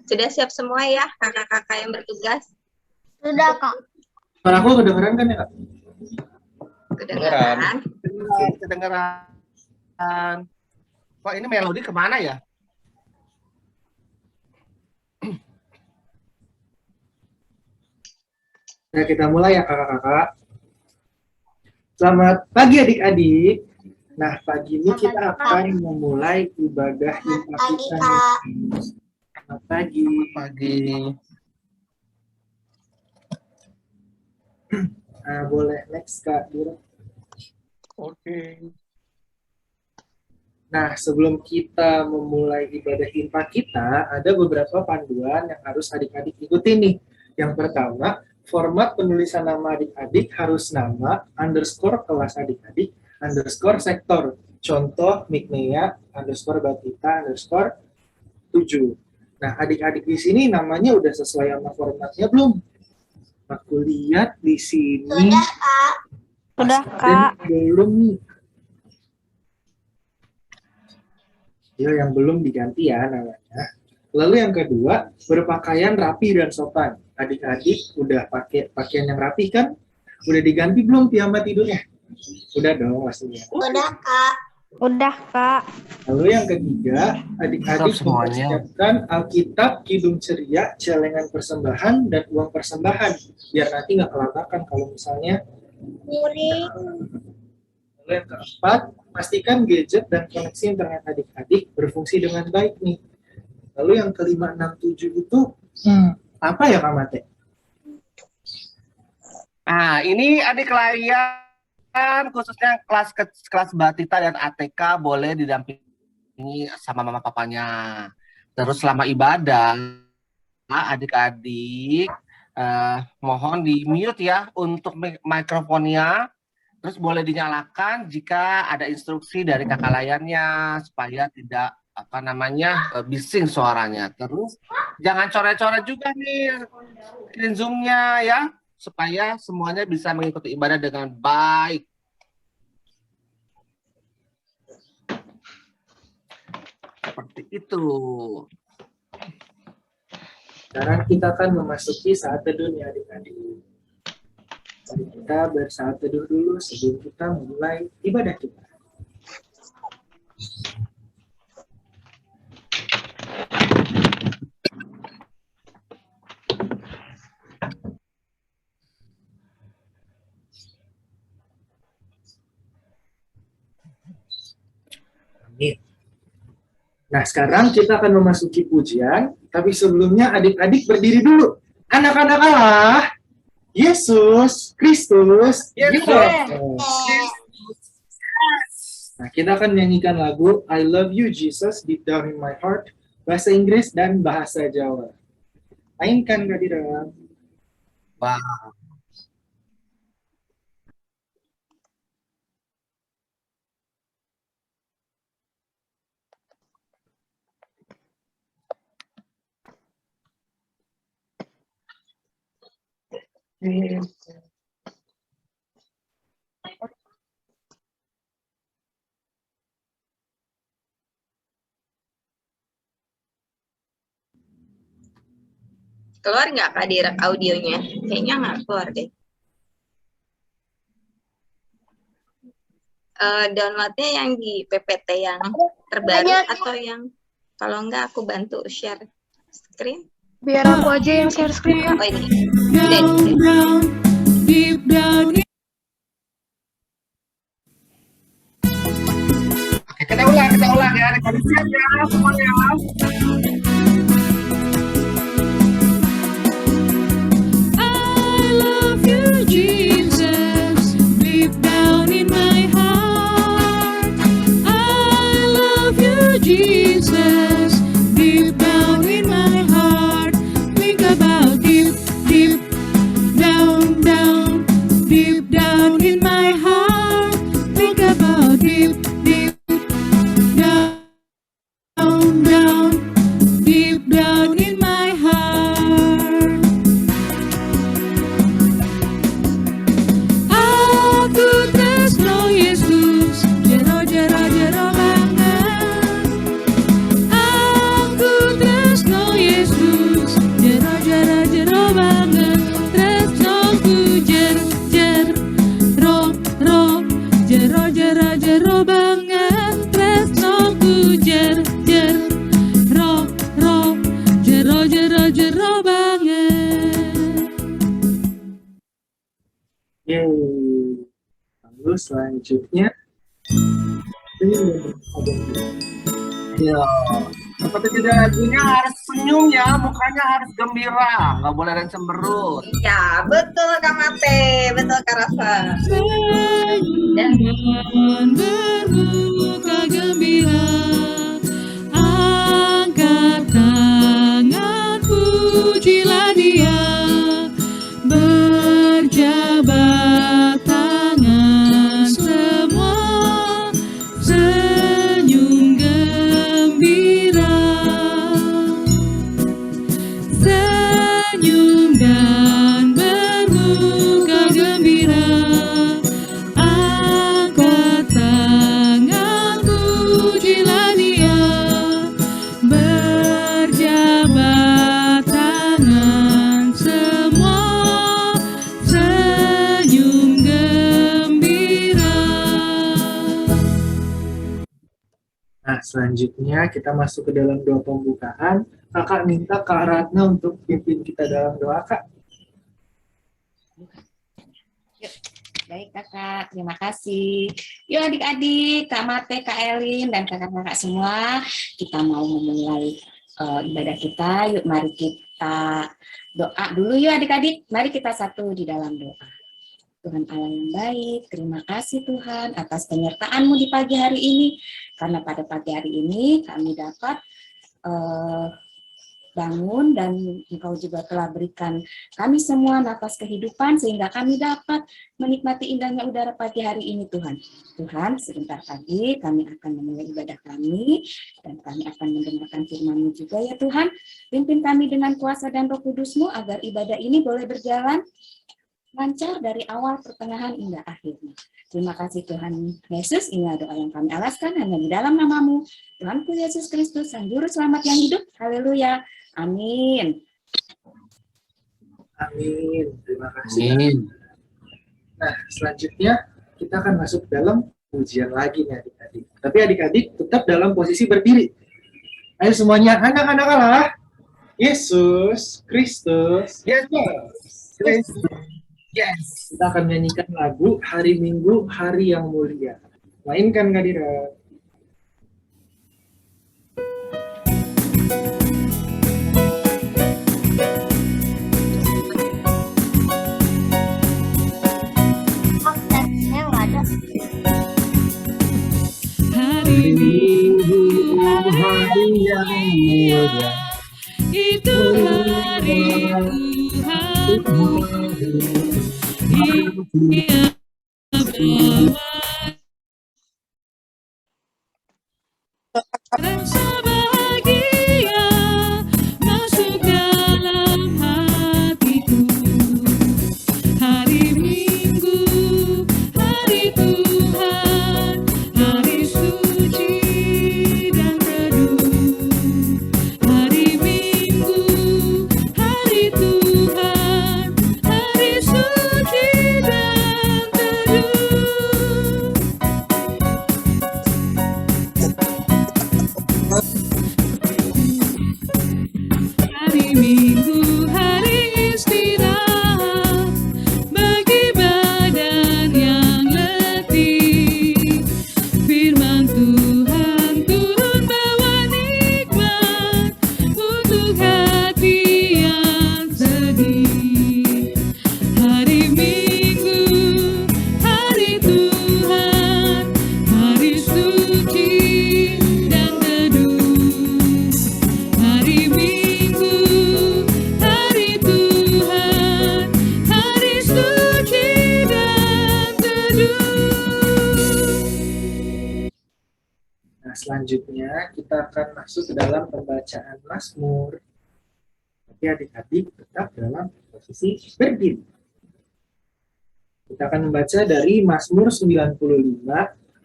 Sudah siap semua ya kakak-kakak yang bertugas? Sudah, Kak. Suara aku kedengeran kan ya, Kak? Kedengaran? Kedengeran. Kok ini melodi kemana ya? Nah, kita mulai ya kakak-kakak. Selamat pagi adik-adik. Nah, pagi ini kita akan memulai ibadah Impa kita. Selamat pagi. Pagi. Nah, boleh next Kak Dura. Oke. Nah, sebelum kita memulai ibadah Impa kita, ada beberapa panduan yang harus adik-adik ikuti nih. Yang pertama, format penulisan nama adik-adik harus nama, underscore kelas adik-adik, underscore sektor. Contoh, Miknea, underscore Batita, underscore 7. Nah, adik-adik di sini namanya udah sesuai sama formatnya belum? Aku lihat di sini. Sudah, Kak. Sudah, Kak. Belum nih. Ya, yang belum diganti ya namanya. Lalu yang kedua, berpakaian rapi dan sopan. Adik-adik udah pakai pakaian yang rapi kan? Udah diganti belum piyama tidurnya? Udah dong pastinya. Sudah, Kak. Udah, Kak. Lalu yang ketiga, adik-adik Lengkap semuanya. mempersiapkan Alkitab, Kidung Ceria, celengan persembahan, dan uang persembahan. Biar nanti nggak kelatakan kalau misalnya. Lalu yang keempat, pastikan gadget dan koneksi internet adik-adik berfungsi dengan baik nih. Lalu yang kelima, 6, 7 itu, apa ya Kak Mate? Nah, ini adik kalian khususnya kelas Batita dan ATK boleh didampingi sama mama papanya. Terus selama ibadah, adik-adik mohon di mute ya untuk mikrofonnya. Terus boleh dinyalakan jika ada instruksi dari kakak layarnya supaya tidak bising suaranya. Terus jangan coret-coret juga nih screen zoom-nya ya, supaya semuanya bisa mengikuti ibadah dengan baik. Seperti itu. Sekarang kita akan memasuki saat teduh nih adik-adik. Mari kita bersaat teduh dulu sebelum kita mulai ibadah kita. Amin. Nah, sekarang kita akan memasuki pujian, tapi sebelumnya adik-adik berdiri dulu. Anak-anak Allah, Yesus Kristus. Nah, kita akan menyanyikan lagu I Love You Jesus Deep Down in My Heart, bahasa Inggris dan bahasa Jawa. Mainkan Kak Dira. Wow. Keluar nggak Kak Dira audionya? Kayaknya nggak keluar deh. Downloadnya yang di PPT yang terbaru atau yang kalau nggak aku bantu share screen? Biar aku aja yang share screen, Kak. Oh ini. Deep down. Oke, kita ulang ya. Siap ya semuanya. I love you, Jesus, deep down in my heart. I love you, Jesus, deep down in my heart. Think about deep, deep down, down, deep down in my heart. Think about deep, deep down, down, jero banget. Yeay. Lalu selanjutnya ini ada Ya. Seperti judul lagunya harus senyum ya, mukanya harus gembira, nggak boleh ada yang cemberut. Iya, betul Kak Mate, betul Kak Rafa. Senyuman bermuka gembira, angkat tangan pujilah Dia, berjabat tangan semua, senyum gembira, senyum dan bermuka gembira, angkat tangan pujilah Dia, berjabat tangan semua, senyum gembira. Nah, selanjutnya kita masuk ke dalam doa pembukaan. Kakak minta Kak Ratna untuk pimpin kita dalam doa, Kak. Baik kakak, terima kasih. Yuk adik-adik, Kak Mate, Kak Elin, dan kakak-kakak semua, kita mau memulai ibadah kita. Yuk mari kita doa dulu yuk adik-adik. Mari kita satu di dalam doa. Tuhan Allah yang baik, terima kasih Tuhan atas penyertaan-Mu di pagi hari ini. Karena pada pagi hari ini kami dapat bangun dan Engkau juga telah berikan kami semua nafas kehidupan sehingga kami dapat menikmati indahnya udara pagi hari ini Tuhan. Tuhan, sebentar lagi kami akan memulai ibadah kami dan kami akan mendengarkan firman-Mu juga ya Tuhan. Pimpin kami dengan kuasa dan Roh Kudus-Mu agar ibadah ini boleh berjalan lancar dari awal, pertengahan, hingga akhirnya. Terima kasih Tuhan Yesus, inilah doa yang kami alaskan hanya di dalam nama-Mu, Tuhanku Yesus Kristus, Sang Juru Selamat yang hidup. Haleluya. Amin. Amin. Terima kasih. Amin. Nah, selanjutnya kita akan masuk dalam pujian lagi nih adik-adik. Tapi adik-adik tetap dalam posisi berdiri. Ayo semuanya, anak-anak Allah. Yesus Kristus. Yes. Yes. Yes. Kita akan menyanyikan lagu Hari Minggu, Hari yang Mulia. Mainkan Kak Dira. Oh, saya nggak ada. Hari Minggu, Hari yang mulia. itu hari Tuhanku, Ia rasa bahagia masuk dalam hatiku. Hari Minggu, hari Tuhan, hari suci dan teduh. Hari Minggu, hari Tuhan, hari suci dan teduh. Hari Minggu, hari istirahat bagi badan yang letih. Firman Tuhan turun bawa nikmat untuk hati yang sedih. Hari Minggu, hari Tuhan, hari suci dan teduh. Hari Minggu, hari Tuhan, hari suci dan teduh. Nah, selanjutnya kita akan masuk ke dalam pembacaan Mazmur. Tapi adik-adik tetap dalam posisi berdiri. Kita akan membaca dari Mazmur 95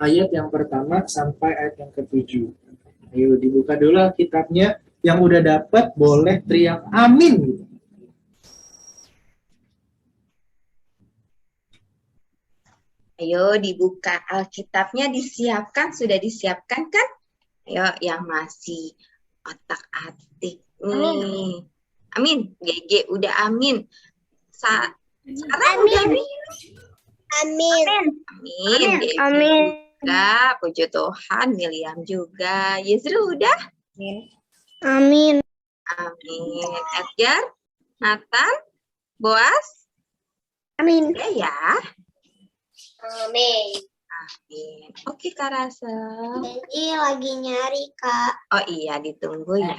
ayat yang pertama sampai ayat yang ke-7. Ayo dibuka dulu kitabnya. Yang udah dapat boleh teriak amin. Ayo dibuka Alkitabnya, disiapkan, sudah disiapkan kan? Ayo yang masih otak-atik nih. Amin. GG udah amin. Sarah udah amin. Amin. Amin. Devi Amin. juga. Puji Tuhan. William juga. Yusril udah? Amin. Amin. Edgar? Nathan? Boas? Amin. Udah ya? Amin. Amin. Oke, Kak Rasel. Jadi lagi nyari, Kak. Oh iya, ditunggu ya.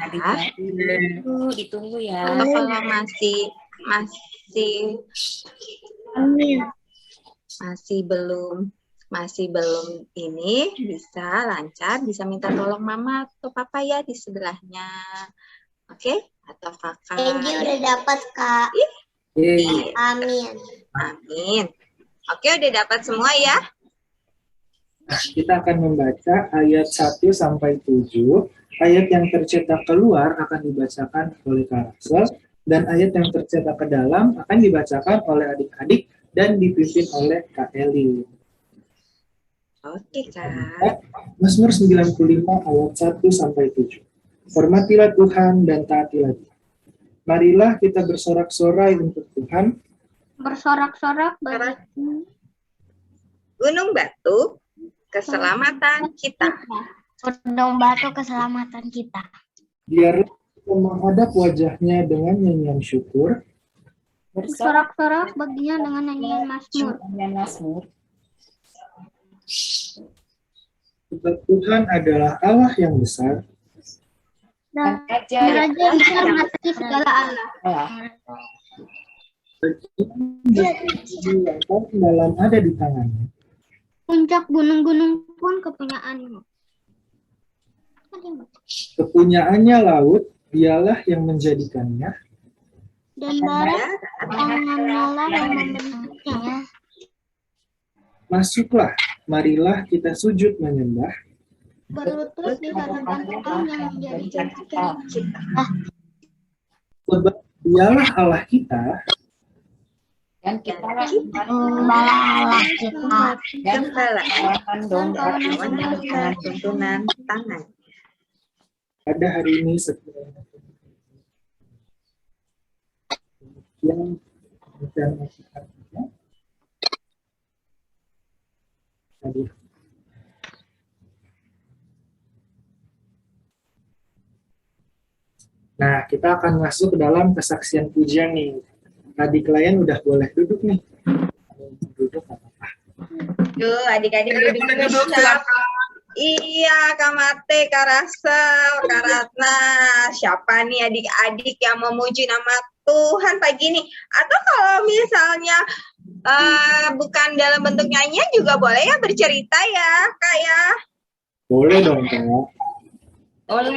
Ditunggu ya. Atau kalau masih Amin. masih belum ini bisa lancar, bisa minta tolong mama atau papa ya di sebelahnya. Oke? Atau kakak. Angie udah dapat, Kak. Yeay. Amin. Amin. Oke, udah dapat semua ya? Nah, kita akan membaca ayat 1 sampai 7. Ayat yang tercetak keluar akan dibacakan oleh Kak Rasel, dan ayat yang tercetak ke dalam akan dibacakan oleh adik-adik dan dipimpin oleh Kak Eli. Oke, Kak. Mazmur 95 ayat 1 sampai 7. Hormatilah Tuhan dan taatilah Dia. Marilah kita bersorak-sorai untuk Tuhan. Bersorak-sorak bagi Gunung Batu, keselamatan kita. Gunung Batu keselamatan kita. Biarlah kita menghadap wajahnya dengan nyanyian syukur. bersorak-sorak baginya dengan nyanyian Mazmur. Mazmur. Sebab Tuhan adalah Allah yang besar. Dan Raja Raja yang bisa mengatasi segala Allah. Yang dalam ada di tangannya. Puncak gunung-gunung pun kepunyaanmu. Kepunyaannya laut, dialah yang menjadikannya. Dan barat tangannya lah yang membentuknya. Masuklah, marilah kita sujud menyembah. Berlutut di hadapan Tuhan yang menjadikan kita. Sebab dialah Allah kita, Dan kita Gembala Allah kita. dan Gembala kawan domba dengan tuntunan tangan. pada hari ini setelah yang dan tadi. Nah, kita akan masuk ke dalam kesaksian pujian nih. Tadi klien udah boleh duduk nih. Duduk apa-apa. Yuk, adik-adik duduk. Iya, Kak Mate, Kak Rasel, Kak Ratna. Siapa nih adik-adik yang memuji nama Tuhan pagi ini? Atau kalau misalnya bukan dalam bentuk nyanyian juga boleh ya bercerita ya, Kak ya? Boleh dong, Kak. Boleh.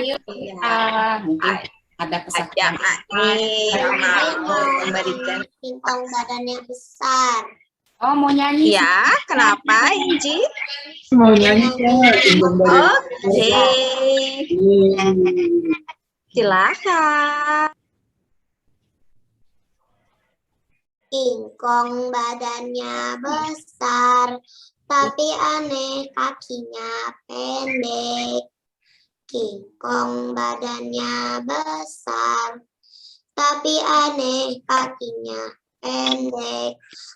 mungkin ada Ada kesaksian. nih yang mau memberikan. Singkong badannya besar. Oh, mau nyanyi? Ya, kenapa, Inji? Mau nyanyi ya? Oke, silakan. Singkong badannya besar, tapi aneh kakinya pendek. Singkong badannya besar, tapi aneh kakinya pendek.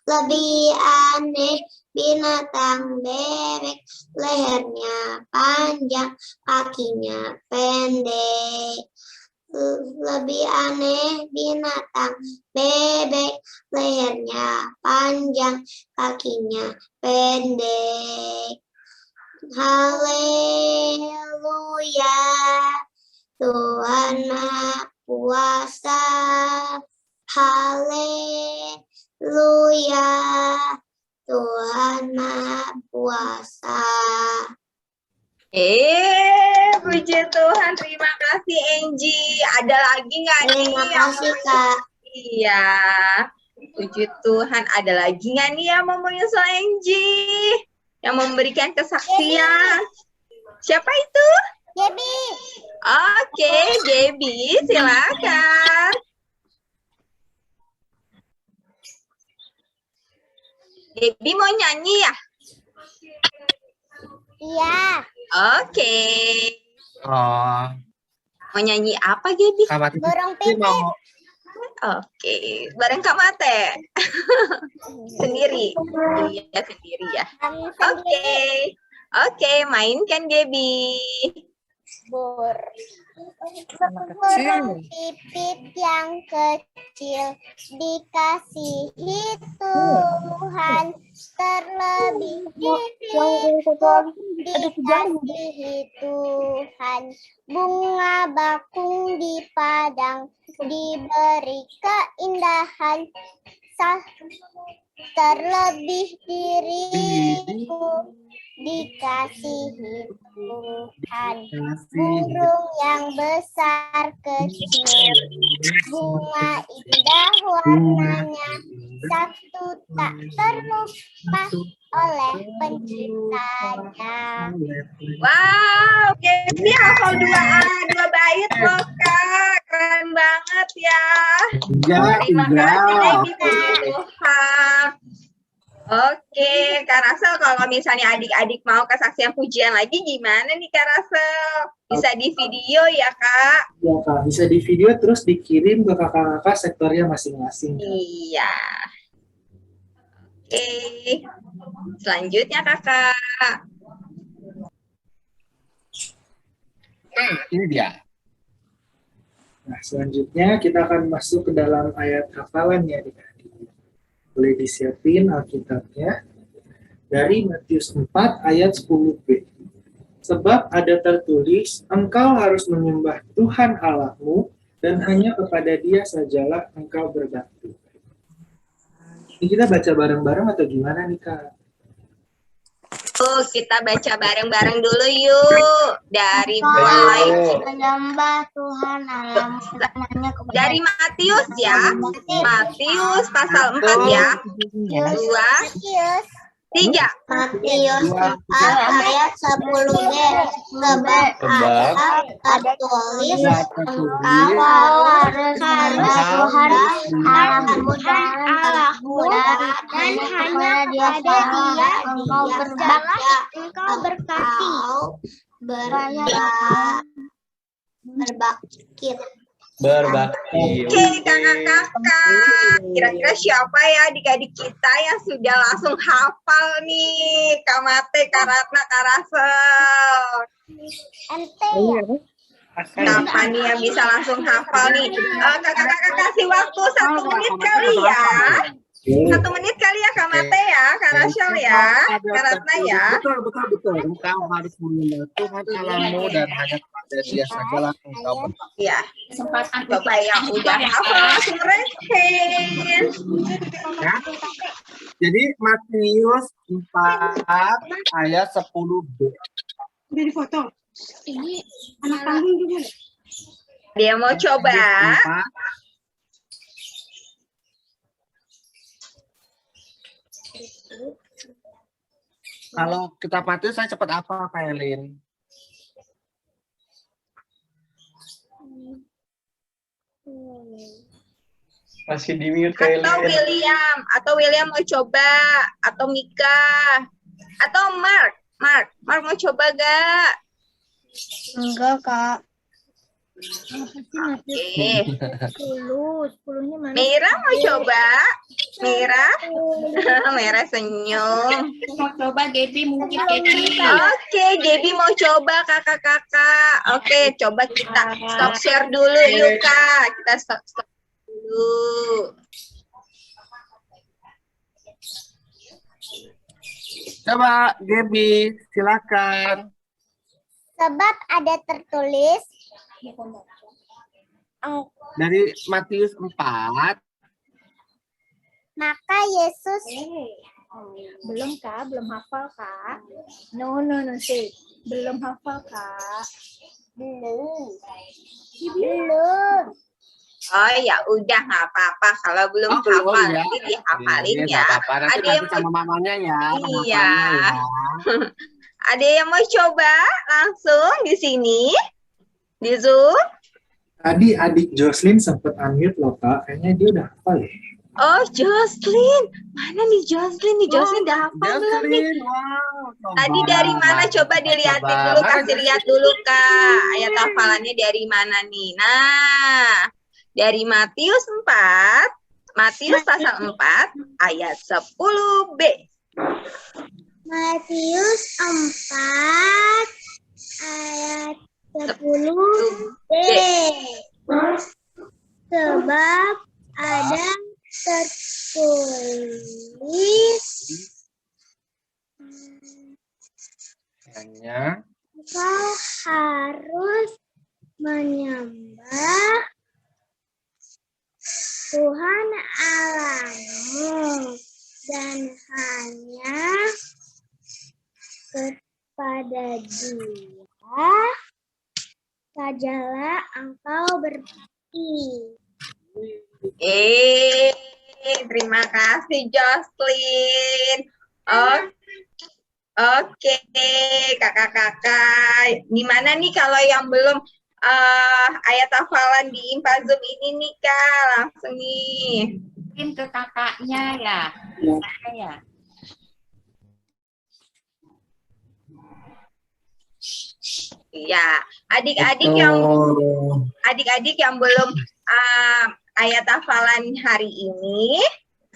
Lebih aneh binatang bebek, lehernya panjang, kakinya pendek. Lebih aneh binatang bebek, lehernya panjang, kakinya pendek. Haleluya, Tuhan Maha Kuasa. Haleluya, Tuhan Maha Kuasa. Puji Tuhan, terima kasih Angie. Ada lagi nggak nih? Terima kasih, Kak. Iya, puji Tuhan. Ada lagi nggak nih yang mau menyusul Angie? Yang memberikan kesaksian? Siapa itu? Gaby. Oke, Gaby, silakan. Gaby mau nyanyi ya? Iya. Oke. Oh, Mau nyanyi apa, Gaby? Kak Mati Burung mau Oke, bareng Kak Mate. Sendiri. Iya, sendiri ya. Oke, mainkan Gaby. Pipit yang kecil dikasihi Tuhan, terlebih diriku dikasihi Tuhan. Bunga bakung di padang diberi keindahan, terlebih diriku dikasihi Tuhan. Burung yang besar kecil, bunga indah warnanya, satu tak terlupa oleh penciptanya. Wow, Gaby hafal 2 bait loh Kak. Keren banget ya. Terima kasih Gaby, puji Tuhan. Oke, Kak Rasel, kalau misalnya adik-adik mau kesaksian pujian lagi gimana nih Kak Rasel? Bisa di video ya Kak? Ya Kak, bisa di video terus dikirim ke kakak-kakak sektornya masing-masing. Iya. Oke, selanjutnya Kakak. Ini dia. Nah, selanjutnya kita akan masuk ke dalam ayat hafalan ya adik-adik. Boleh disiapin Alkitabnya dari Matius 4 ayat 10b. Sebab ada tertulis, engkau harus menyembah Tuhan Allahmu dan hanya kepada Dia sajalah engkau berbakti. Ini kita baca bareng-bareng atau gimana nih Kak? Kita baca bareng-bareng dulu yuk. Dari mulai Menyembah Tuhan Allahmu dan hanya kepada dari Matius ya. Matius pasal 4 ya. 2, 3. Matius 4 ayat 10b. Sebab ada tertulis, engkau harus menyembah Tuhan Allahmu dan hanya kepada Dia engkau berbakti. Berbakti. Oke, kakak-kakak. Kira-kira siapa ya adik-adik kita yang sudah langsung hafal nih? Kak Mate, Kak Ratna, Kak Rasel. Ente ya? Siapa nih yang bisa langsung hafal nih? Kakak-kakak kasih waktu 1 menit kali ya. 1 menit kali ya Kak Mate ya, Kak Rasel ya, Kak Ratna ya. Betul. Engkau harus menyembah Tuhan Allahmu dan hanya kepada Dia sajalah engkau berbakti. Ya, Bapak yang udah hafal langsung raise. Ya. Jadi Matius 4 ayat 10b. Udah difoto. Ini anak panggung juga. Dia mau coba. Kalau kita Matius saya cepat apa Kak Elin? Masih di mute kayak Atau William mau coba, atau Mika, atau Mark mau coba gak? Enggak, Kak. Oke. 10-nya mana? Mira mau coba? Mira senyum. Mau coba Gaby, mungkin Gaby. Oke, Gaby mau coba kakak-kakak. Oke, coba kita stop share dulu yuk Kak. Kita stop dulu. Coba Gaby, silakan. Sebab ada tertulis Dari Matius 4. maka Yesus Belum Kak, belum hafal Kak. No, sih. Belum hafal Kak. belum. Oh ya udah nggak apa-apa kalau belum hafal ya. nanti dihafalin Iya, ya. nggak apa-apa. Nanti Ada yang bantu sama mamanya ya. sama Iya. papanya ya. Ada yang mau coba langsung di sini di Zoom? Tadi adik Jocelyn sempat unmute loh Kak, kayaknya dia udah hafal ya. Oh Jocelyn, mana nih Jocelyn? Nih Jocelyn udah hafal belum nih? Jocelyn, wow. Coba. Tadi dari mana? Coba dilihatin dulu, kasih lihat dulu Kak. Ayat hafalannya dari mana nih? Nah, dari Matius 4, Matius pasal 4 ayat 10b. Matius 4 ayat 10b. Sebab ada tertulis Hanya engkau harus menyembah Tuhan Allahmu dan hanya kepada Dia sajalah engkau berbakti. Terima kasih Jocelyn. Oke, kakak-kakak. Gimana nih kalau yang belum ayat hafalan di Infazum ini nih Kak? Langsung nih. Mungkin ke kakaknya ya. Saya. Iya, adik-adik yang belum ayat hafalan hari ini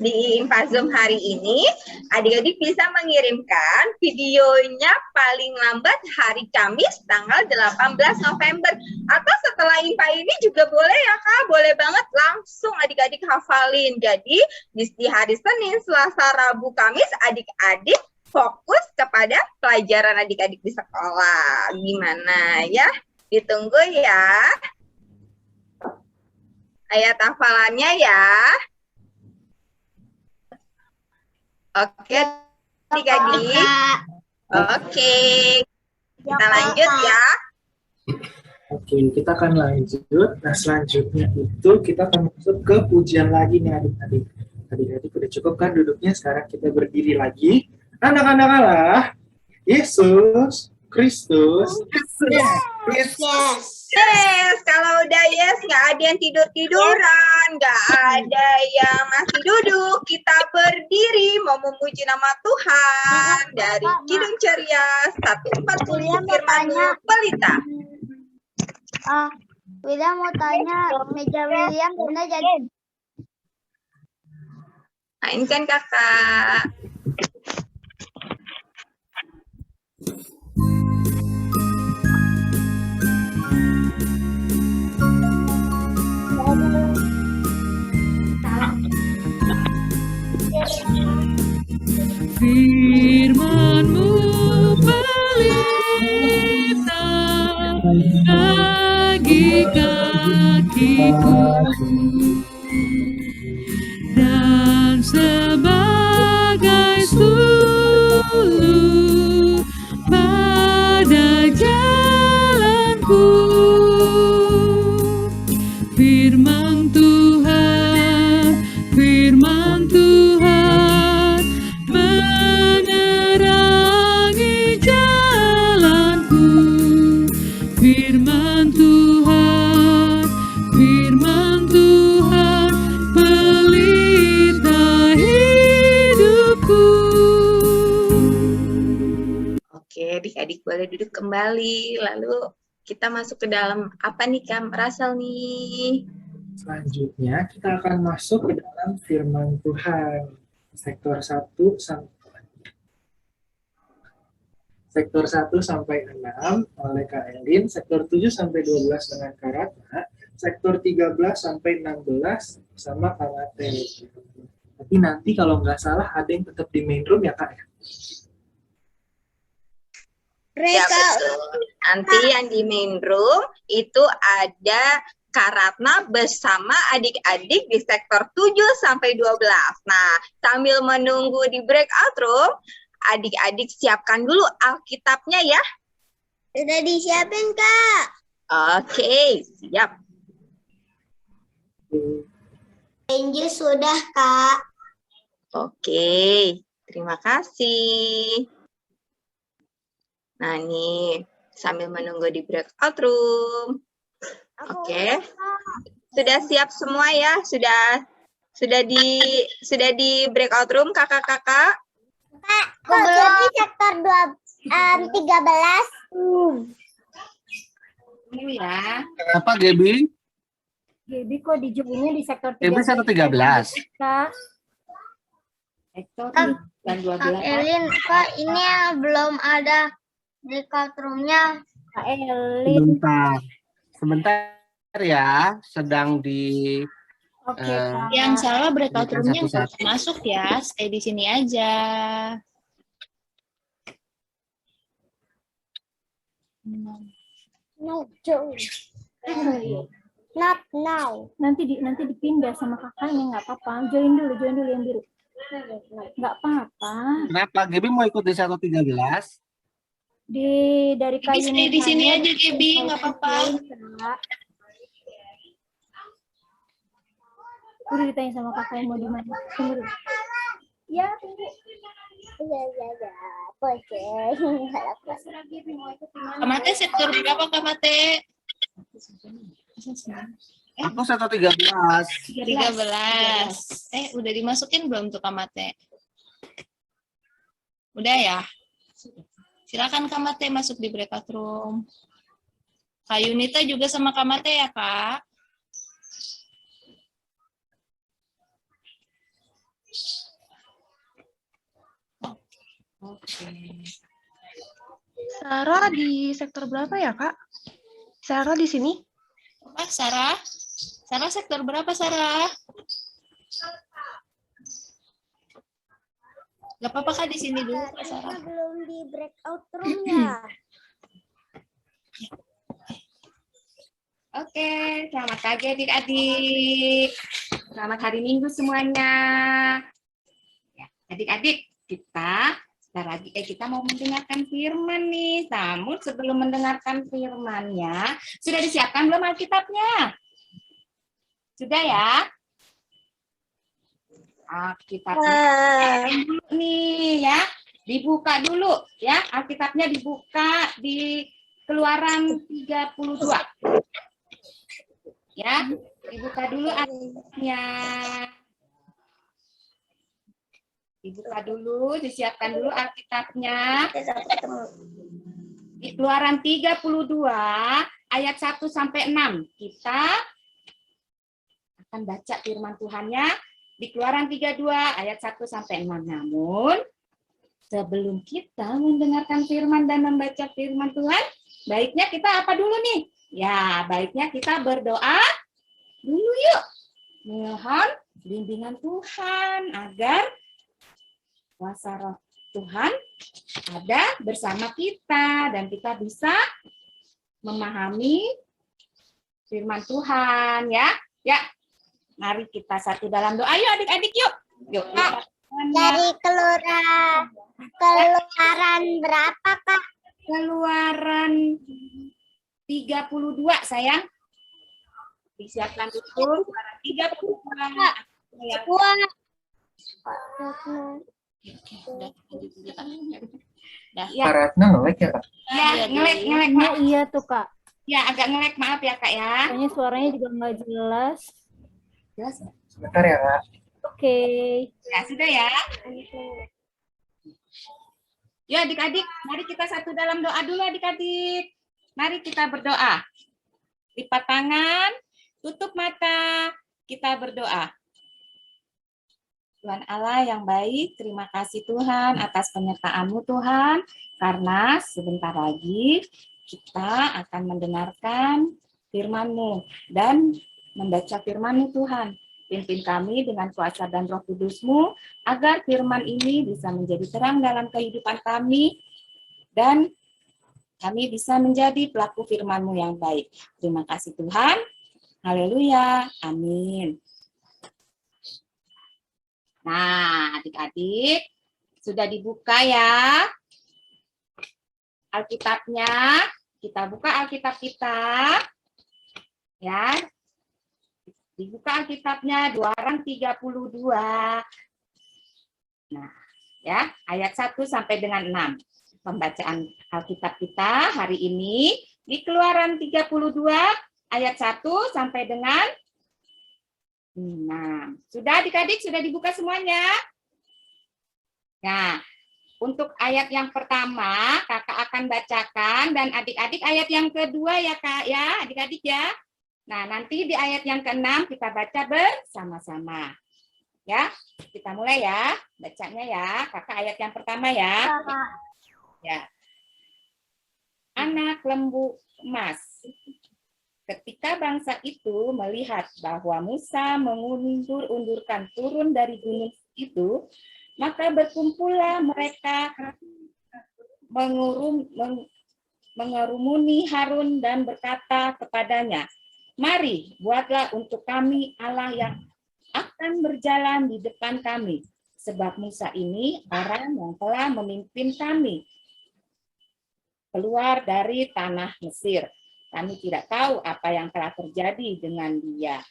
di Infazum hari ini, adik-adik bisa mengirimkan videonya paling lambat hari Kamis tanggal 18 November atau setelah Infa ini juga boleh ya Kak, boleh banget langsung adik-adik hafalin. Jadi di hari Senin, Selasa, Rabu, Kamis adik-adik fokus kepada pelajaran adik-adik di sekolah. Gimana ya? Ditunggu ya. Ayat hafalannya ya. Oke, adik-adik. Oke. Kita lanjut ya. Oke, kita akan lanjut. Nah, selanjutnya itu kita akan masuk ke pujian lagi nih adik-adik. Adik-adik udah cukup kan duduknya? Sekarang kita berdiri lagi. Anak-anak Allah, Yesus Kristus. Yes, kalau udah yes, nggak ada yang tidur-tiduran, nggak ada yang masih duduk. Kita berdiri mau memuji nama Tuhan dari Kidung Ceria 140 Firman Pelita. William mau tanya, meja William benar jadi? Mainkan kakak. Firman-Mu pelita bagi kakiku dan sebagai suluh pada jalanku. Firman Tuhan, firman Tuhan menerangi jalanku. Firman Tuhan, firman Tuhan pelita hidupku. Oke, adik-adik boleh duduk kembali. Lalu kita masuk ke dalam apa nih Kak Rasal nih? Selanjutnya kita akan masuk ke dalam firman Tuhan. Sektor 1 sampai 6 oleh Kak Elin, sektor 7 sampai 12 dengan Kak Ratna, sektor 13 sampai 16 sama Kak Mate. Tapi nanti kalau nggak salah ada yang tetap di main room ya Kak ya? Ya, betul. Nanti yang di main room itu ada Kak Ratna bersama adik-adik di sektor 7 sampai 12. Nah, sambil menunggu di breakout room, adik-adik siapkan dulu Alkitabnya ya. Sudah disiapin, Kak. Oke, siap. Injil sudah, Kak. Oke, terima kasih. Nah, nih sambil menunggu di breakout room. Oke. Sudah siap semua ya? Sudah di breakout room kakak-kakak? Kak, belum di sektor 13. Dulu ya. Kenapa, Gaby? Gaby kok di joinnya di sektor Gaby 13. sektor 13. Kak. Sektor Kak, dan Kak 12. Elin, Kak ini ya belum ada breakout room-nya. Kak Elin. Sebentar. Sebentar ya, sedang di Oke, Eh, Kak. Yang salah breakout berikan room-nya nggak satu-satu. usah masuk ya, stay di sini aja. No, Joe. Not now. Nanti dipindah sama kakaknya, nggak apa-apa. Join dulu yang biru. Nggak apa-apa. Kenapa? Gaby mau ikut di 113? Dari Gaby kayu stay di sini saya, aja, Gaby, nggak apa-apa. Kak. Udah ditanya sama kakak mau di mana. Tunggu dulu. Ya, tunggu. Iya. Oke. Kamate sektor berapa Kamate? Aku 113. 13. Udah dimasukin belum tuh Kamate? Udah ya? Silakan Kamate masuk di breakout room. Kak Yunita juga sama Kamate ya, Kak? Sarah di sektor berapa ya, Kak? Sarah di sini? Apa, Sarah? Sarah sektor berapa, Sarah? Gak apa-apa Kak di sini dulu, Kak Sarah. Belum di breakout room-nya. Oke, selamat pagi adik-adik. Selamat hari Minggu semuanya. Ya, adik-adik, kita sebentar lagi kita mau mendengarkan firman nih. Namun sebelum mendengarkan firman-nya, sudah disiapkan belum Alkitabnya? Sudah ya? Alkitabnya dulu nih ya. Dibuka dulu ya. Alkitabnya dibuka di Keluaran 32. Ya, dibuka dulu Alkitabnya. Dibuka dulu, disiapkan dulu Alkitabnya. Di Keluaran 32 ayat 1 sampai 6. Kita akan baca firman Tuhannya di Keluaran 32 ayat 1 sampai 6. Namun sebelum kita mendengarkan firman dan membaca firman Tuhan, baiknya kita apa dulu nih? Ya, baiknya kita berdoa dulu yuk. Mohon bimbingan Tuhan agar kuasa roh Tuhan ada bersama kita dan kita bisa memahami firman Tuhan ya. Ya, mari kita satu dalam doa. Ayo adik-adik yuk. Yuk. Dari keluaran berapa, Kak? Keluaran 32 sayang. Disiapkan dulu Keluaran 32. Ya. Karatna ngelek ya, Kak? Ya, ngelek Nah, maaf. iya tuh, Kak. Ya, agak ngelek maaf ya, Kak ya. Kayaknya suaranya juga nggak jelas. Jelas? Sebentar ya, Kak. Oke. Ya, sudah ya. Ya, adik-adik, mari kita satu dalam doa dulu adik-adik. Mari kita berdoa. Lipat tangan, tutup mata, kita berdoa. Tuhan Allah yang baik, terima kasih Tuhan atas penyertaan-Mu Tuhan, karena sebentar lagi kita akan mendengarkan firman-Mu dan membaca firman-Mu Tuhan. Pimpin kami dengan kuasa dan Roh Kudus-Mu, agar firman ini bisa menjadi terang dalam kehidupan kami, dan kami bisa menjadi pelaku firman-Mu yang baik. Terima kasih Tuhan. Haleluya. Amin. Nah, adik-adik, sudah dibuka ya Alkitabnya. Kita buka Alkitab kita. Ya. Dibuka Alkitabnya, Keluaran 32. Nah, ya, ayat 1 sampai dengan 6. Pembacaan Alkitab kita hari ini di Keluaran 32 ayat 1 sampai dengan 6. Sudah adik-adik, sudah dibuka semuanya? Nah, untuk ayat yang pertama, kakak akan bacakan, dan adik-adik ayat yang kedua ya Kak, ya adik-adik ya. Nah, nanti di ayat yang ke-6 kita baca bersama-sama. Ya, kita mulai ya, bacanya ya. Kakak ayat yang pertama ya. Ya. Anak lembu emas. Ketika bangsa itu melihat bahwa Musa mengundur-undurkan turun dari gunung itu, maka berkumpullah mereka mengerumuni Harun dan berkata kepadanya, "Mari, buatlah untuk kami Allah yang akan berjalan di depan kami, sebab Musa ini orang yang telah memimpin kami keluar dari tanah Mesir. Kami tidak tahu apa yang telah terjadi dengan dia."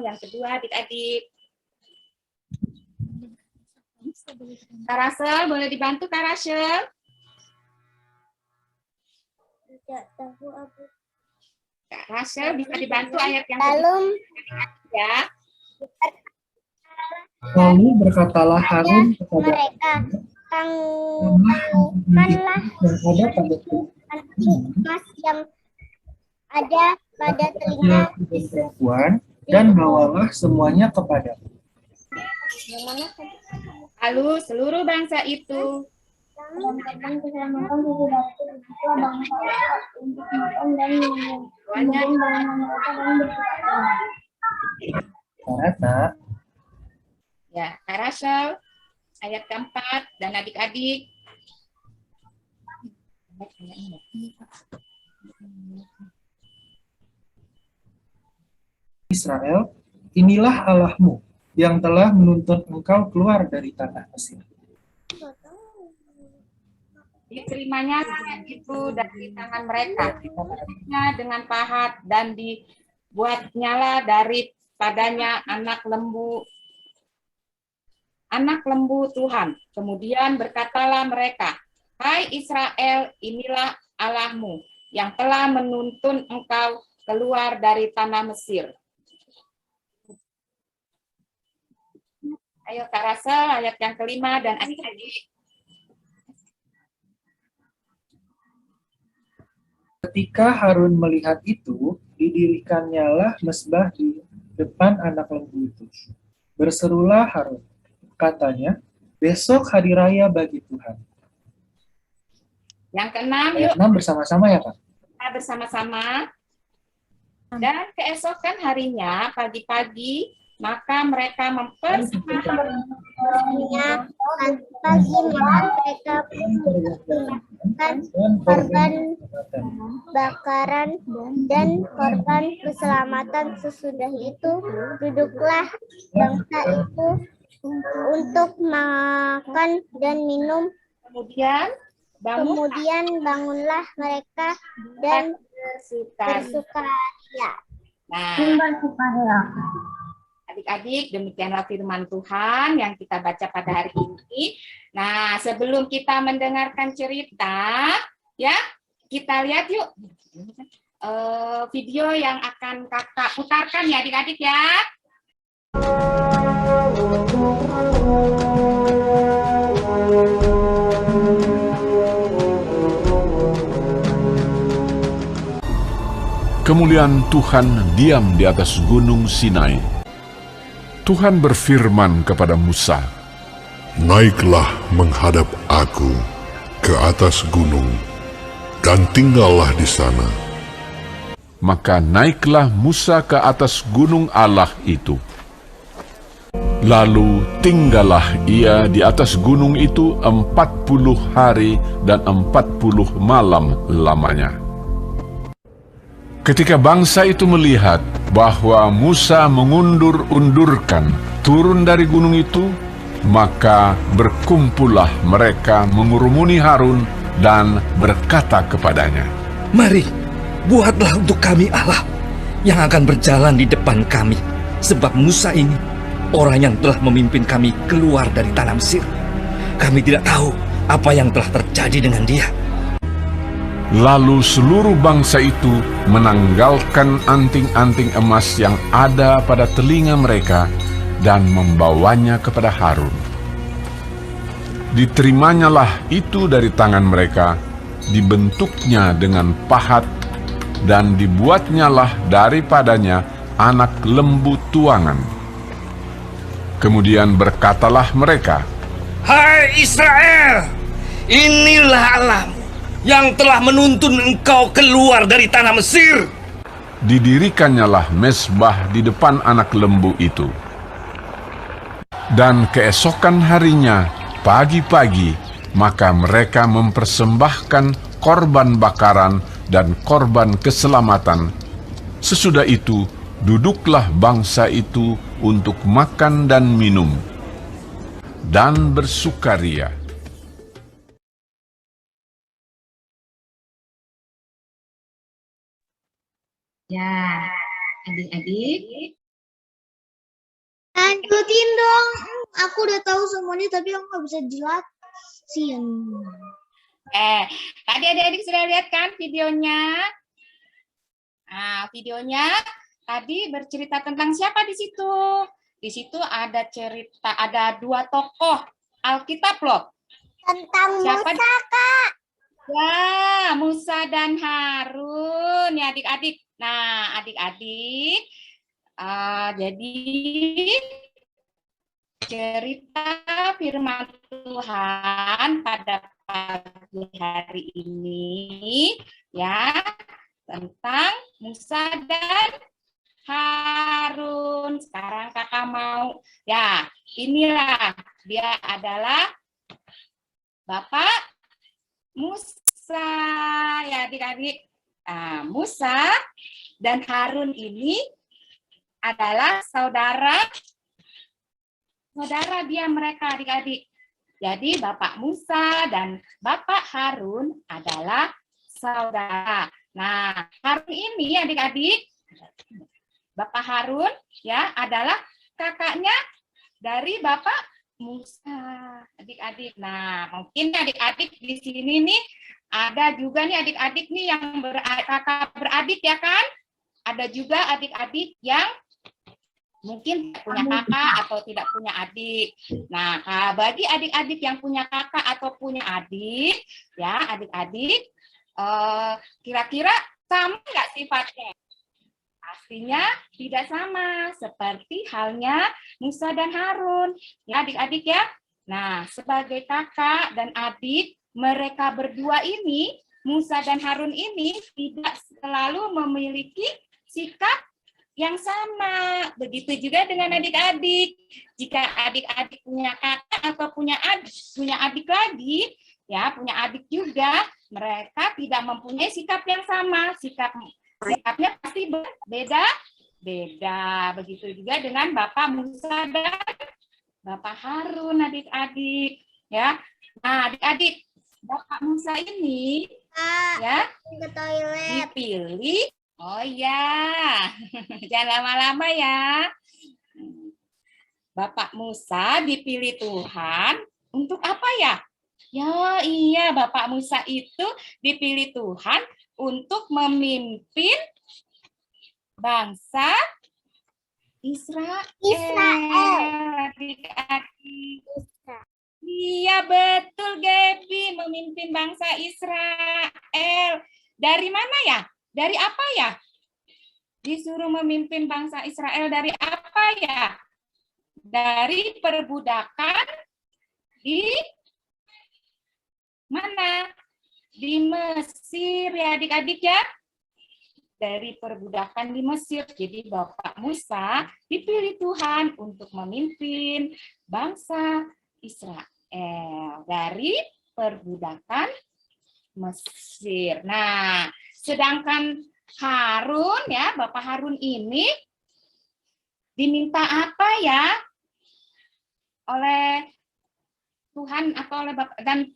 Yang kedua, adik-adik. Kak Rasel, boleh dibantu Kak Rasel? Tidak tahu apa. Kak Rasel bisa dibantu ayat yang Lalu ya. Lalu berkatalah Harun kepada mereka tanggalkanlah yang ada pada emas yang ada pada telinga perempuan dan bawalah semuanya kepada. Lalu seluruh bangsa itu Karena ya, Kak Rasel, ayat keempat dan adik-adik. Israel, inilah Allahmu yang telah menuntun engkau keluar dari tanah Mesir. Diterimanya ayat itu dari tangan mereka, dipetiknya dengan pahat dan dibuatnyalah daripadanya anak lembu Tuhan. Kemudian berkatalah mereka, "Hai Israel, inilah Allahmu yang telah menuntun engkau keluar dari tanah Mesir." Ayo Kak Rasel, ayat yang kelima dan adik-adik. Ketika Harun melihat itu, didirikannya mezbah di depan anak lembu itu. Berserulah Harun, katanya, "Besok hari raya bagi Tuhan." Yang keenam, Ayat 6 bersama-sama ya Kak? kita bersama-sama. Dan keesokan harinya, pagi-pagi, maka mereka mempersembahkan pagi mereka korban bakaran dan korban keselamatan. Sesudah itu duduklah bangsa itu untuk makan dan minum. Kemudian bangunlah mereka dan bersukaria. Nah, adik-adik, demikianlah firman Tuhan yang kita baca pada hari ini. Nah, sebelum kita mendengarkan cerita, ya, kita lihat yuk video yang akan kakak putarkan ya adik-adik ya. Kemuliaan Tuhan diam di atas gunung Sinai. Tuhan berfirman kepada Musa, "Naiklah menghadap aku ke atas gunung, dan tinggallah di sana." Maka naiklah Musa ke atas gunung Allah itu. Lalu tinggallah ia di atas gunung itu 40 hari dan 40 malam lamanya. Ketika bangsa itu melihat bahwa Musa mengundur-undurkan turun dari gunung itu, maka berkumpullah mereka mengurumuni Harun dan berkata kepadanya, "Mari, buatlah untuk kami Allah yang akan berjalan di depan kami, sebab Musa ini orang yang telah memimpin kami keluar dari tanah Mesir. Kami tidak tahu apa yang telah terjadi dengan dia." Lalu seluruh bangsa itu menanggalkan anting-anting emas yang ada pada telinga mereka dan membawanya kepada Harun. Diterimanya itu dari tangan mereka, dibentuknya dengan pahat dan dibuatnyalah daripadanya anak lembu tuangan. Kemudian berkatalah mereka, Hai Israel, inilah Allahmu yang telah menuntun engkau keluar dari tanah Mesir. Didirikannya mezbah di depan anak lembu itu. Dan keesokan harinya, pagi-pagi, maka mereka mempersembahkan korban bakaran dan korban keselamatan. Sesudah itu, duduklah bangsa itu untuk makan dan minum, dan bersukaria. Ya, adik-adik. Lanjutin dong. Aku udah tahu semuanya tapi aku nggak bisa jelasin. Tadi adik-adik sudah lihat kan videonya? Nah, videonya tadi bercerita tentang siapa di situ? Di situ ada cerita, ada dua tokoh Alkitab loh. Tentang Siapa? Musa, Kak. Ya, Musa dan Harun ya adik-adik. Nah, adik-adik, jadi cerita firman Tuhan pada pagi hari ini ya tentang Musa dan Harun. Sekarang kakak mau, ya inilah dia adalah Bapak Musa ya adik-adik. Nah, Musa dan Harun ini adalah saudara dia mereka adik-adik. Jadi Bapak Musa dan Bapak Harun adalah saudara. Nah, Harun ini adik-adik, Bapak Harun ya adalah kakaknya dari Bapak Musa, adik-adik. Nah, mungkin adik-adik di sini nih ada juga nih adik-adik nih yang kakak beradik ya kan? Ada juga adik-adik yang mungkin tidak punya kakak atau tidak punya adik. Nah, bagi adik-adik yang punya kakak atau punya adik, ya adik-adik, kira-kira sama nggak sifatnya? Pastinya tidak sama, seperti halnya Musa dan Harun. Ya adik-adik ya. Nah, sebagai kakak dan adik, mereka berdua ini, Musa dan Harun ini tidak selalu memiliki sikap yang sama. Begitu juga dengan adik-adik. Jika adik-adik punya kakak atau punya adik lagi, ya punya adik juga, mereka tidak mempunyai sikap yang sama. Sikapnya pasti beda. Begitu juga dengan Bapak Musa dan Bapak Harun, adik-adik. Ya, nah adik-adik, Bapak Musa ini ya ke toilet. dipilih. Oh ya, jangan lama-lama ya. Bapak Musa dipilih Tuhan untuk apa ya? Ya iya, Bapak Musa itu dipilih Tuhan untuk memimpin bangsa Israel. Adik-adik. Iya betul Gaby, memimpin bangsa Israel. Dari mana ya? Dari apa ya? Disuruh memimpin bangsa Israel dari apa ya? Dari perbudakan di mana? Di Mesir ya adik-adik ya. Dari perbudakan di Mesir. Jadi Bapak Musa dipilih Tuhan untuk memimpin bangsa Israel dari perbudakan Mesir. Nah, sedangkan Harun ya, Bapak Harun ini diminta apa ya oleh Tuhan atau oleh Bapak, dan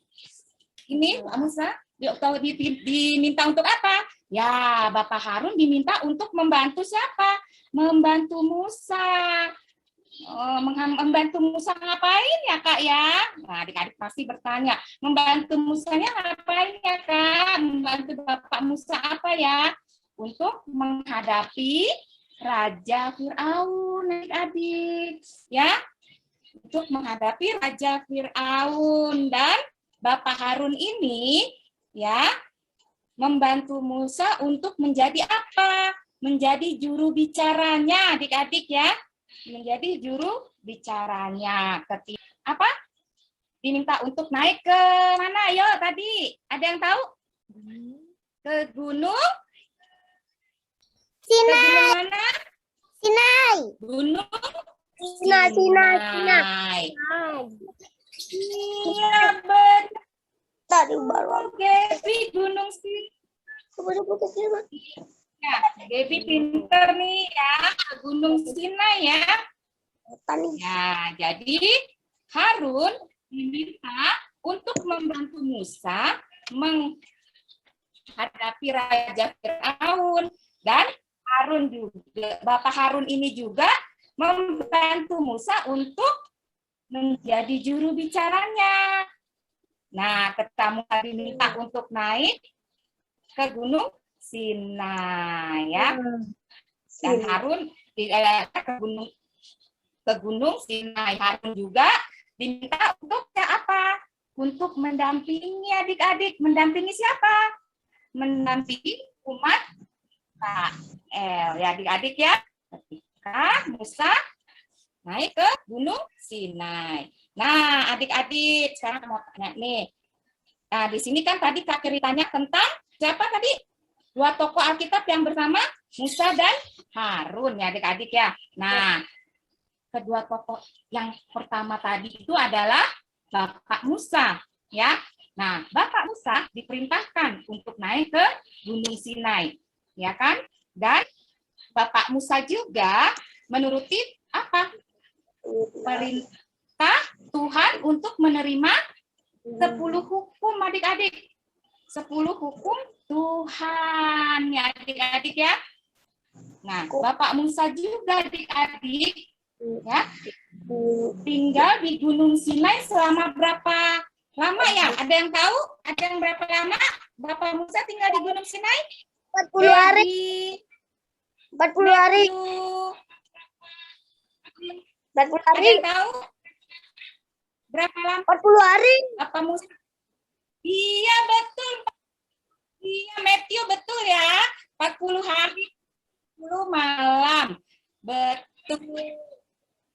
ini Pak Musa diminta untuk apa? Ya, Bapak Harun diminta untuk membantu siapa? Membantu Musa. Membantu Musa ngapain ya Kak ya? Nah, adik-adik pasti bertanya, membantu Musanya ngapain ya Kak? Membantu Bapak Musa apa ya? Untuk menghadapi Raja Fir'aun, adik-adik. Ya, untuk menghadapi Raja Fir'aun. Dan Bapak Harun ini ya membantu Musa untuk menjadi apa? Menjadi juru bicaranya, adik-adik ya. Menjadi juru bicaranya. Ketika apa? Diminta untuk naik ke mana? Ayo tadi, ada yang tahu? Ke gunung? Sinai. Ke gunung mana? Sinai. Gunung Sinai. Iya, betul. Tadi baru. Gaby, gunung Sinai. Ya, Gaby pinter nih ya, Gunung Sinai ya. Ya, jadi Harun diminta untuk membantu Musa menghadapi Raja Firaun, dan Harun juga, Bapak Harun ini juga membantu Musa untuk menjadi juru bicaranya. Nah, ketika Musa diminta untuk naik ke Gunung Sinai ya, dan Harun ke gunung Sinai. Harun juga diminta untuk apa? Untuk mendampingi adik-adik. Mendampingi siapa? Mendampingi umat Israel ya adik-adik ya. Ketika Musa naik ke gunung Sinai. Nah, adik-adik sekarang mau tanya nih. Nah, di sini kan tadi Kak ceritanya tentang siapa tadi? Dua tokoh Alkitab yang bersama Musa dan Harun ya adik-adik ya. Nah, kedua tokoh yang pertama tadi itu adalah Bapak Musa ya. Nah, Bapak Musa diperintahkan untuk naik ke Gunung Sinai ya kan? Dan Bapak Musa juga menuruti apa? Perintah Tuhan untuk menerima 10 hukum adik-adik. 10 hukum Tuhan ya adik-adik ya. Nah, Bapak Musa juga adik-adik ya tinggal di Gunung Sinai selama berapa lama ya? Ada yang tahu? Ada yang berapa lama Bapak Musa tinggal di Gunung Sinai? 40 hari. 40 hari. 40 hari. Ada yang tahu? Berapa lama? 40 hari. Bapak Musa. Iya, betul. Iya, Matthew betul ya. 40 hari, 40 malam. Betul.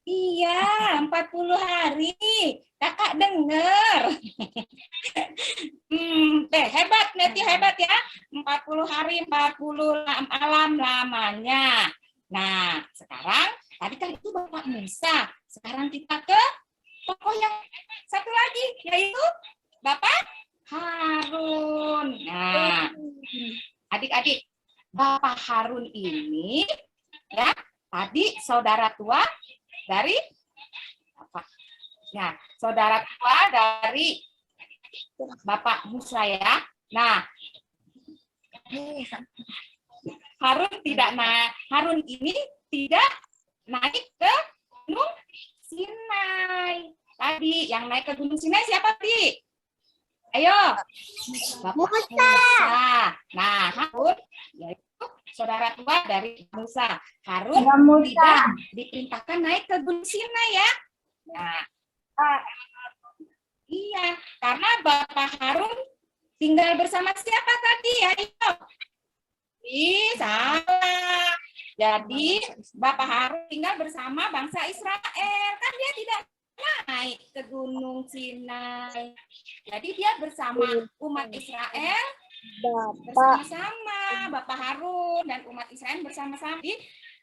Iya, 40 hari. Kakak dengar. Hebat, Matthew hebat ya. 40 hari, 40 malam lamanya. Nah, sekarang tadi kan itu Bapak Musa. Sekarang kita ke tokoh yang satu lagi, yaitu Bapak Harun. Nah, adik-adik, Bapak Harun ini ya tadi saudara tua dari apa? Ya, saudara tua dari Bapak Musa ya. Nah, Harun ini tidak naik ke Gunung Sinai. Tadi yang naik ke Gunung Sinai siapa tadi? Ayo, Bapak Musa. Nah, Harun yaitu saudara tua dari Musa. Harun tidak diperintahkan naik ke Gunung Sinai ya. Nah, iya, karena Bapak Harun tinggal bersama siapa tadi? Ayo. Salah. Jadi Bapak Harun tinggal bersama bangsa Israel. Kan dia tidak naik ke Gunung Sinai. Jadi dia bersama umat Israel bersama-sama. Bapak Harun dan umat Israel bersama-sama. Di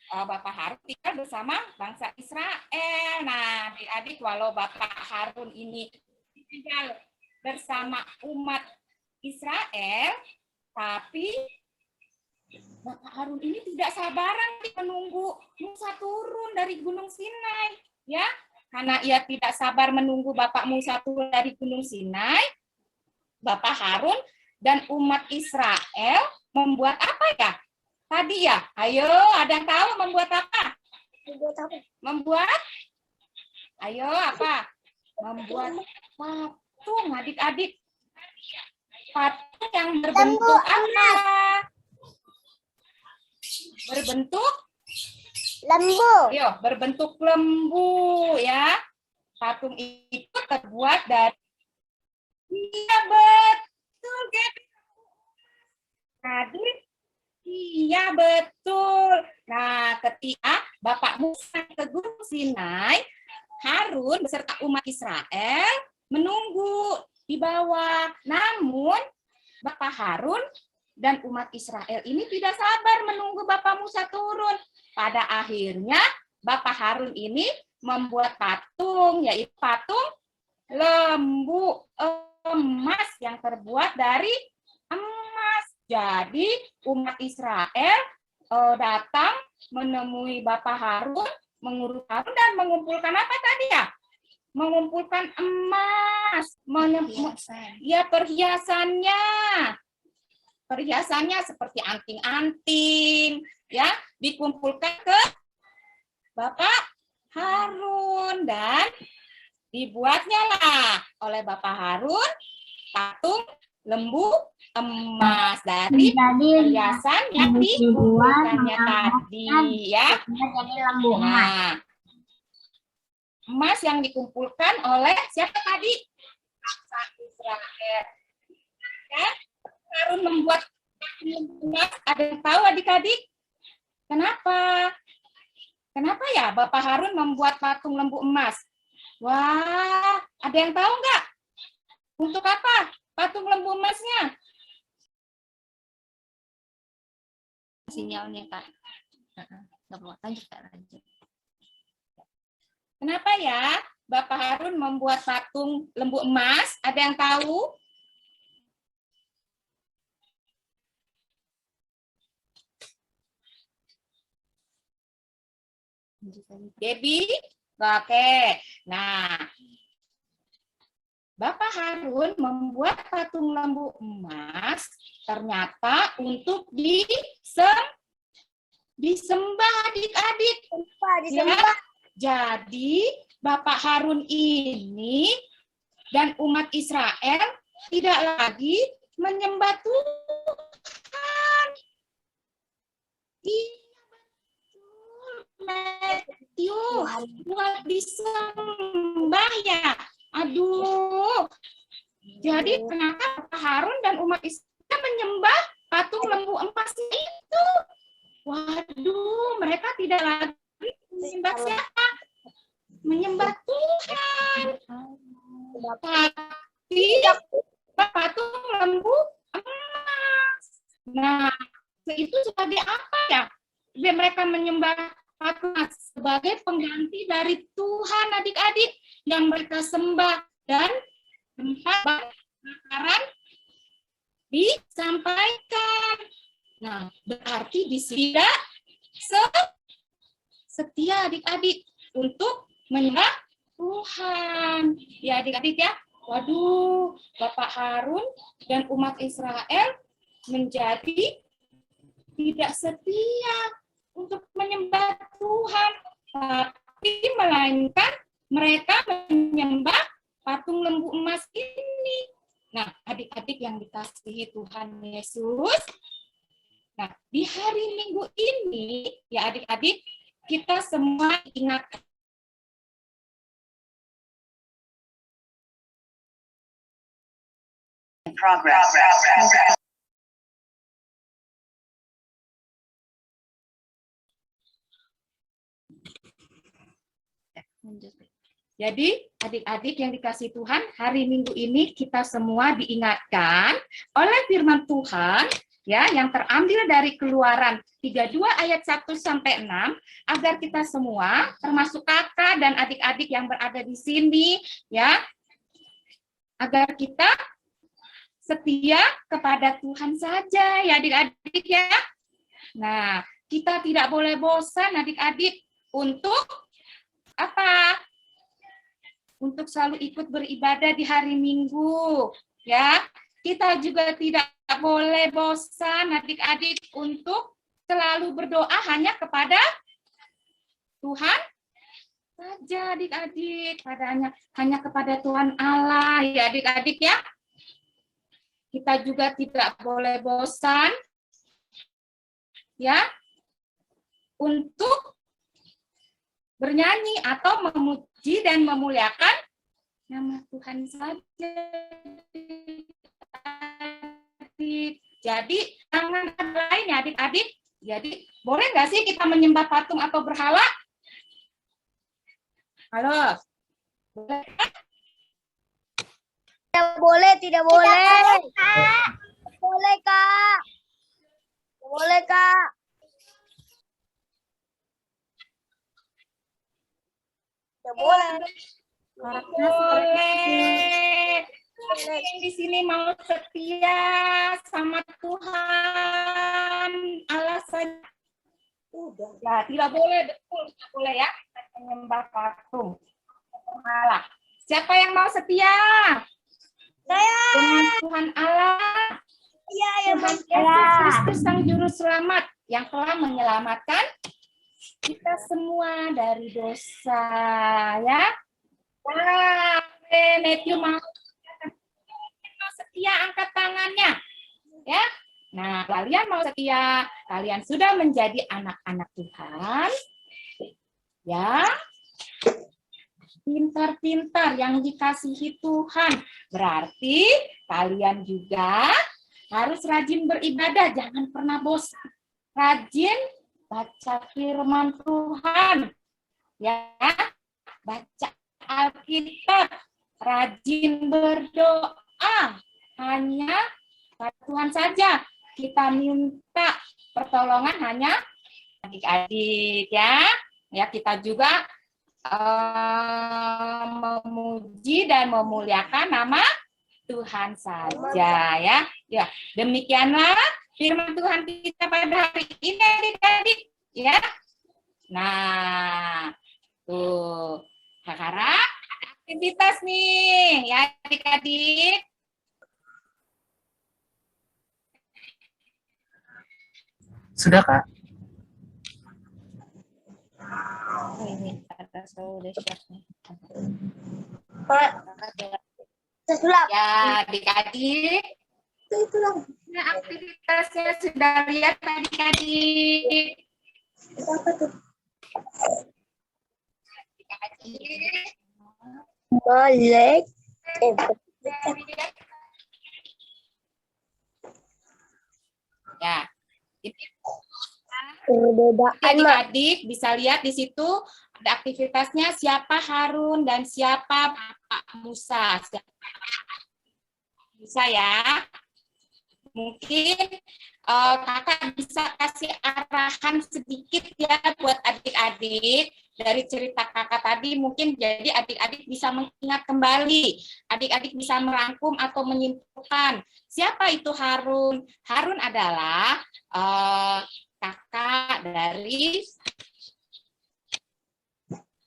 Bapak Harun tinggal bersama bangsa Israel. Nah, adik-adik, walau Bapak Harun ini tinggal bersama umat Israel, tapi Bapak Harun ini tidak sabaran menunggu Musa turun dari Gunung Sinai, ya. Karena ia tidak sabar menunggu Bapak Musa turun dari Gunung Sinai, Bapak Harun dan umat Israel membuat apa ya? Tadi ya, ayo ada yang tahu membuat apa? Membuat, ayo apa? Membuat patung adik-adik. Patung yang berbentuk apa? Berbentuk lembu. Ayo, berbentuk lembu ya. Patung itu terbuat dari, iya betul, Gaby. Adik-adik, iya betul. Nah, ketika Bapak Musa ke Gunung Sinai, Harun beserta umat Israel menunggu di bawah. Namun, Bapak Harun dan umat Israel ini tidak sabar menunggu Bapak Musa turun. Pada akhirnya, Bapak Harun ini membuat patung, yaitu patung lembu emas yang terbuat dari emas. Jadi umat Israel datang menemui Bapak Harun, mengurus Harun dan mengumpulkan apa tadi ya? Mengumpulkan emas, ya perhiasannya. Perhiasannya seperti anting-anting, ya, dikumpulkan ke Bapak Harun dan dibuatnya lah oleh Bapak Harun patung lembu emas dari perhiasan yang dikumpulkannya tadi, ya. Nah, emas yang dikumpulkan oleh siapa tadi? Bangsa Israel. Ya, Harun membuat emas. Ada yang tahu adik-adik? Kenapa? Kenapa ya Bapak Harun membuat patung lembu emas? Wah, ada yang tahu nggak? Untuk apa patung lembu emasnya? Sinyalnya, Kak. Lanjut. Kenapa ya Bapak Harun membuat patung lembu emas? Ada yang tahu? Debbie? Oke. Nah, Bapak Harun membuat patung lembu emas ternyata untuk disembah adik-adik. Ya. Jadi Bapak Harun ini dan umat Israel tidak lagi menyembah Tuhan. Buat disembah ya. Aduh. Jadi kenapa Bapak Harun dan umat Israel menyembah patung lembu emas itu? Waduh, mereka tidak lagi menyembah siapa? Menyembah Tuhan. Tapi patung lembu emas. Nah, itu sebagai apa ya? Biar mereka menyembah patung sebagai pengganti dari Tuhan adik-adik yang mereka sembah dan tempat bakaran disampaikan. Nah, berarti di sini tidak setia adik-adik untuk menyembah Tuhan. Ya adik-adik ya. Waduh, Bapak Harun dan umat Israel menjadi tidak setia untuk menyembah Tuhan, tapi melainkan mereka menyembah patung lembu emas ini. Nah, adik-adik yang dikasihi Tuhan Yesus, nah di hari Minggu ini, ya adik-adik, kita semua ingat progress. Jadi adik-adik yang dikasihi Tuhan, hari Minggu ini kita semua diingatkan oleh firman Tuhan ya yang terambil dari Keluaran 32 ayat 1 sampai 6 agar kita semua termasuk kakak dan adik-adik yang berada di sini ya agar kita setia kepada Tuhan saja ya adik-adik ya. Nah, kita tidak boleh bosan adik-adik untuk apa? Untuk selalu ikut beribadah di hari Minggu, ya. Kita juga tidak boleh bosan adik-adik untuk selalu berdoa hanya kepada Tuhan saja adik-adik, hanya kepada Tuhan Allah ya adik-adik ya. Kita juga tidak boleh bosan ya untuk bernyanyi atau memuji dan memuliakan nama Tuhan saja. Jadi jangan ada lain ya adik-adik. Jadi boleh nggak sih kita menyembah patung atau berhala? Halo? Boleh? Tidak boleh, tidak boleh. Boleh, Kak. Boleh, Kak. Tidak boleh. Boleh. Yang di sini mau setia sama Tuhan Allah saja. Udah. Ya, tidak boleh, betul, tidak boleh ya. Menyembah patung. Malah. Siapa yang mau setia? Saya. Dengan Tuhan Allah. Iya, yang Tuhan Yesus Kristus Sang Juru Selamat yang telah menyelamatkan kita semua dari dosa, ya. Wah, Matthew mau setia, angkat tangannya, ya. Nah, kalian mau setia, kalian sudah menjadi anak-anak Tuhan, ya. Pintar-pintar yang dikasihi Tuhan. Berarti kalian juga harus rajin beribadah, jangan pernah bosan. Rajin baca firman Tuhan, ya. Baca Alkitab, rajin berdoa. Hanya pada Tuhan saja kita minta pertolongan, hanya adik-adik, ya. Ya, kita juga memuji dan memuliakan nama Tuhan saja, ya. Ya, demikianlah firman Tuhan kita pada hari ini, adik-adik, ya. Nah, tuh, Kakara, aktivitas nih, ya adik-adik. Sudah, Kak? Ini ada sudah siap nih. Sulap. Ya, adik-adik. Nah, aktivitasnya sudah lihat adik-adik. Apa tuh? Adik-adik. Boleh. Ya, ini perbedaan. adik-adik bisa lihat di situ ada aktivitasnya, siapa Harun dan siapa Bapak Musa. Bisa ya. Mungkin kakak bisa kasih arahan sedikit ya buat adik-adik dari cerita kakak tadi, mungkin jadi adik-adik bisa mengingat kembali, adik-adik bisa merangkum atau menyimpulkan siapa itu Harun. Harun adalah kakak dari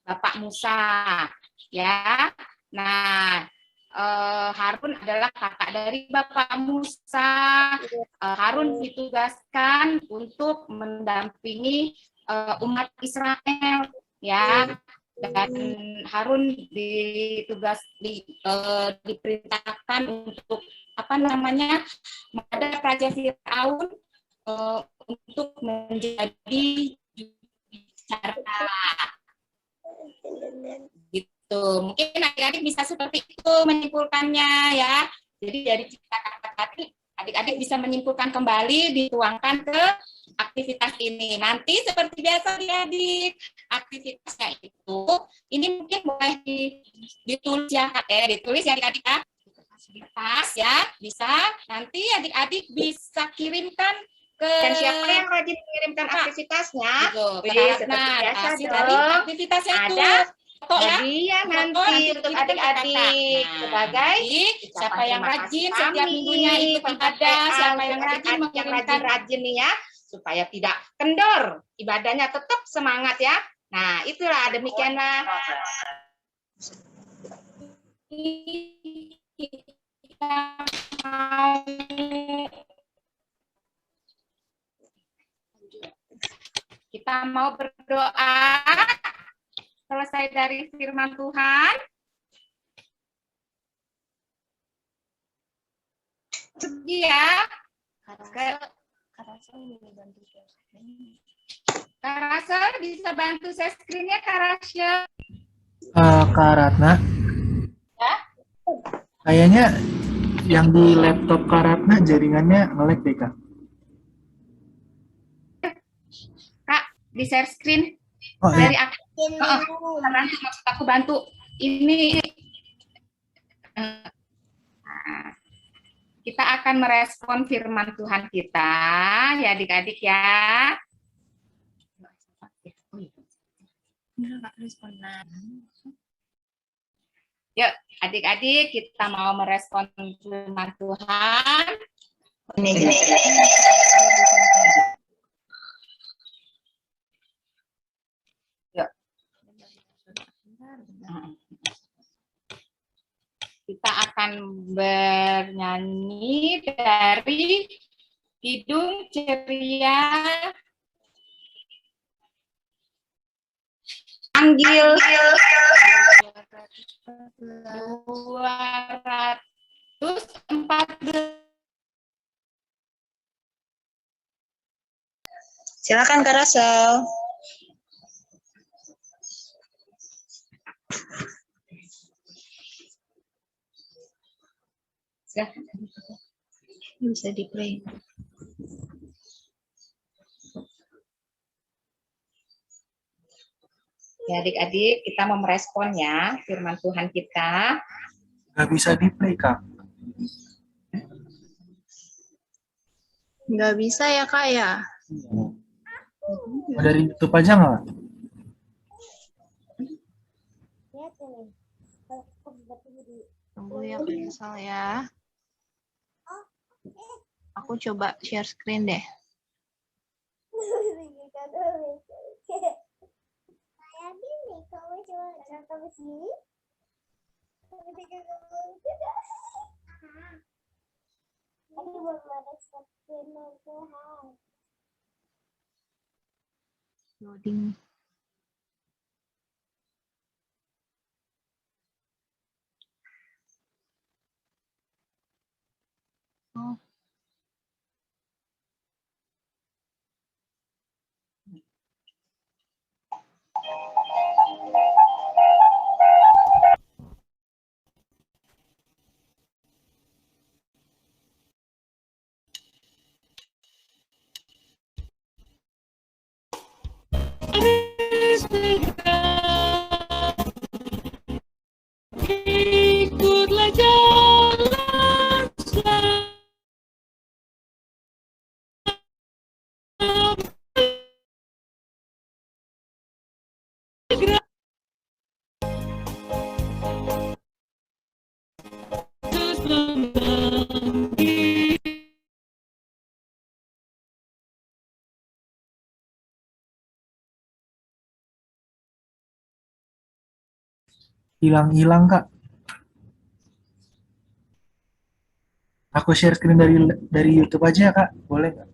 Bapak Musa, ya. Nah, Harun adalah kakak dari Bapak Musa. Harun ditugaskan untuk mendampingi umat Israel, ya. Dan Harun diperintahkan untuk menghadap Raja Firaun untuk menjadi bicara. Gitu. Mungkin adik-adik bisa seperti itu menyimpulkannya, ya. Jadi dari cerita kakak tadi, adik-adik bisa menyimpulkan kembali, dituangkan ke aktivitas ini. Nanti seperti biasa adik-adik, aktivitasnya itu, ini mungkin boleh ditulis ya, ditulis ya adik-adik ya. Aktivitas ya, bisa. Nanti adik-adik bisa kirimkan ke. Dan siapa yang rajin mengirimkan aktivitasnya? Gitu. Seperti biasa dari dong. aktivitasnya itu. Ada Ya, nanti untuk adik-adik sebagai siapa yang rajin setiap minggunya ikut ibadah, siapa yang rajin nih ya, supaya tidak kendor, ibadahnya tetap semangat ya. Nah, itulah demikianlah. Kita mau berdoa. Selesai dari firman Tuhan. Ya. Karasa bisa bantu share screen-nya, Karasya. Kak Ratna, Ya? kayaknya Yang di laptop Kak Ratna jaringannya nge-lag deh, Kak. Kak, di share screen Oh, dari iya. aku. Nanti maksud aku bantu. Ini kita akan merespon firman Tuhan kita, ya adik-adik ya. Yuk, adik-adik, kita mau merespon firman Tuhan. Yuk. Kita akan bernyanyi dari Kidung Ceria Panggil 214. Silakan Kak Rasel. Bisa di play. Ya adik-adik, kita mau merespon ya firman Tuhan kita. Nggak bisa di-play, Kak. Nggak bisa ya, Kak, ya? Dari YouTube aja nggak? Tunggu ya, cancel ya. Aku coba share screen deh. Loading. Oh. Ikutlah jalan segera terus berbagi. Hilang-hilang, Kak. Aku share screen dari YouTube aja ya, Kak. Boleh nggak?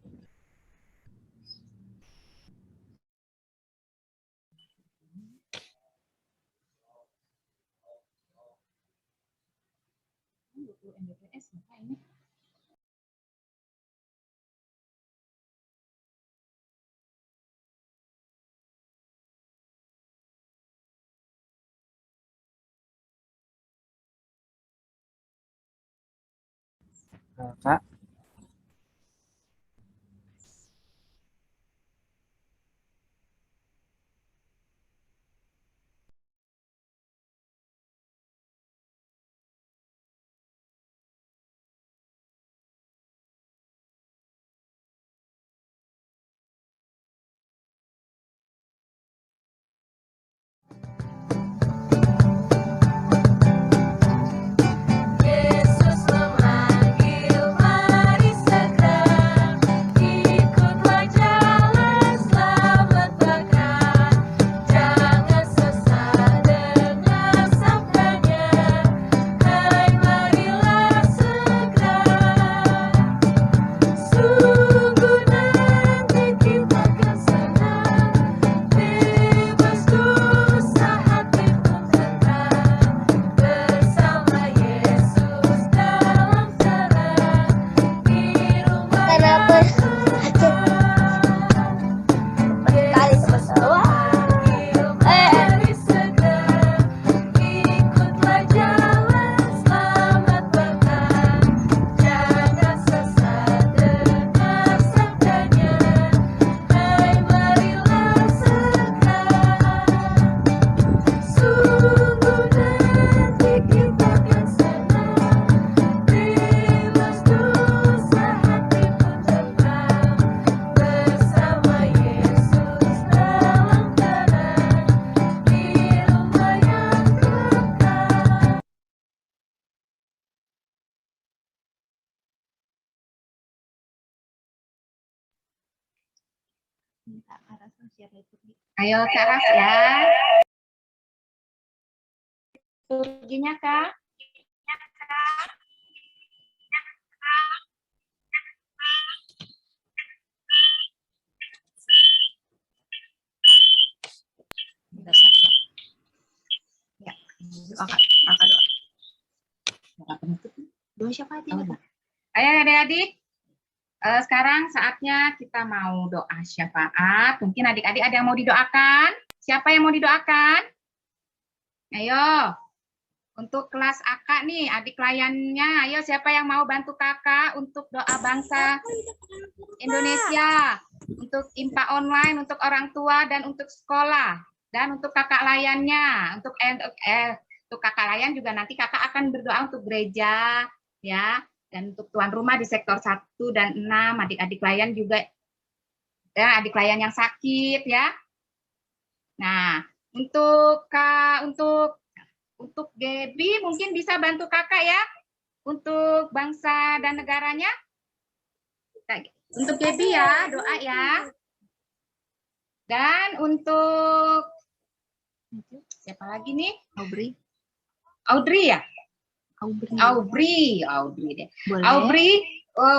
Nah, Kak. Yesus memanggil Ayo Kak Ras ya. Turginya Kak. Ya. Oh, kakak doa. Doa siapa aja? Ayo adik-adik. Sekarang saatnya kita mau doa syafaat. Mungkin adik-adik ada yang mau didoakan? Siapa yang mau didoakan? Ayo. Untuk kelas AK nih, adik layannya. Ayo siapa yang mau bantu kakak untuk doa bangsa Indonesia. Untuk IMPA online, untuk orang tua, dan untuk sekolah. Dan untuk kakak layannya. Untuk kakak layan juga nanti kakak akan berdoa untuk gereja. Ya. Dan untuk tuan rumah di sektor 1 dan 6, adik-adik layan juga, ya, adik layan yang sakit, ya. Nah, untuk Gaby mungkin bisa bantu kakak ya, untuk bangsa dan negaranya. Untuk Gaby ya, doa ya. Dan untuk siapa lagi nih? Audrey ya? Aubry deh. Boleh. Aubry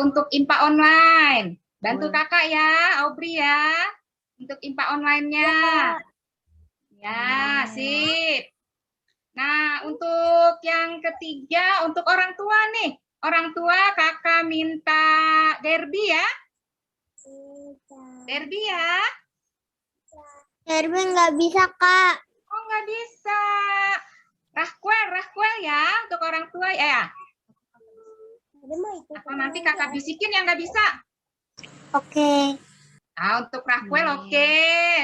untuk IMPA online. Bantu kakak ya, Aubry ya. Untuk IMPA online-nya. Ya, sip. Nah, untuk yang ketiga, untuk orang tua nih. Orang tua kakak minta Derby ya. Derby ya. Derby nggak bisa, Kak. Oh, nggak bisa. Rahkuel ya, untuk orang tua ya. Atau nanti kakak bisikin yang nggak bisa. Oke. Nah, untuk Rahkuel oke,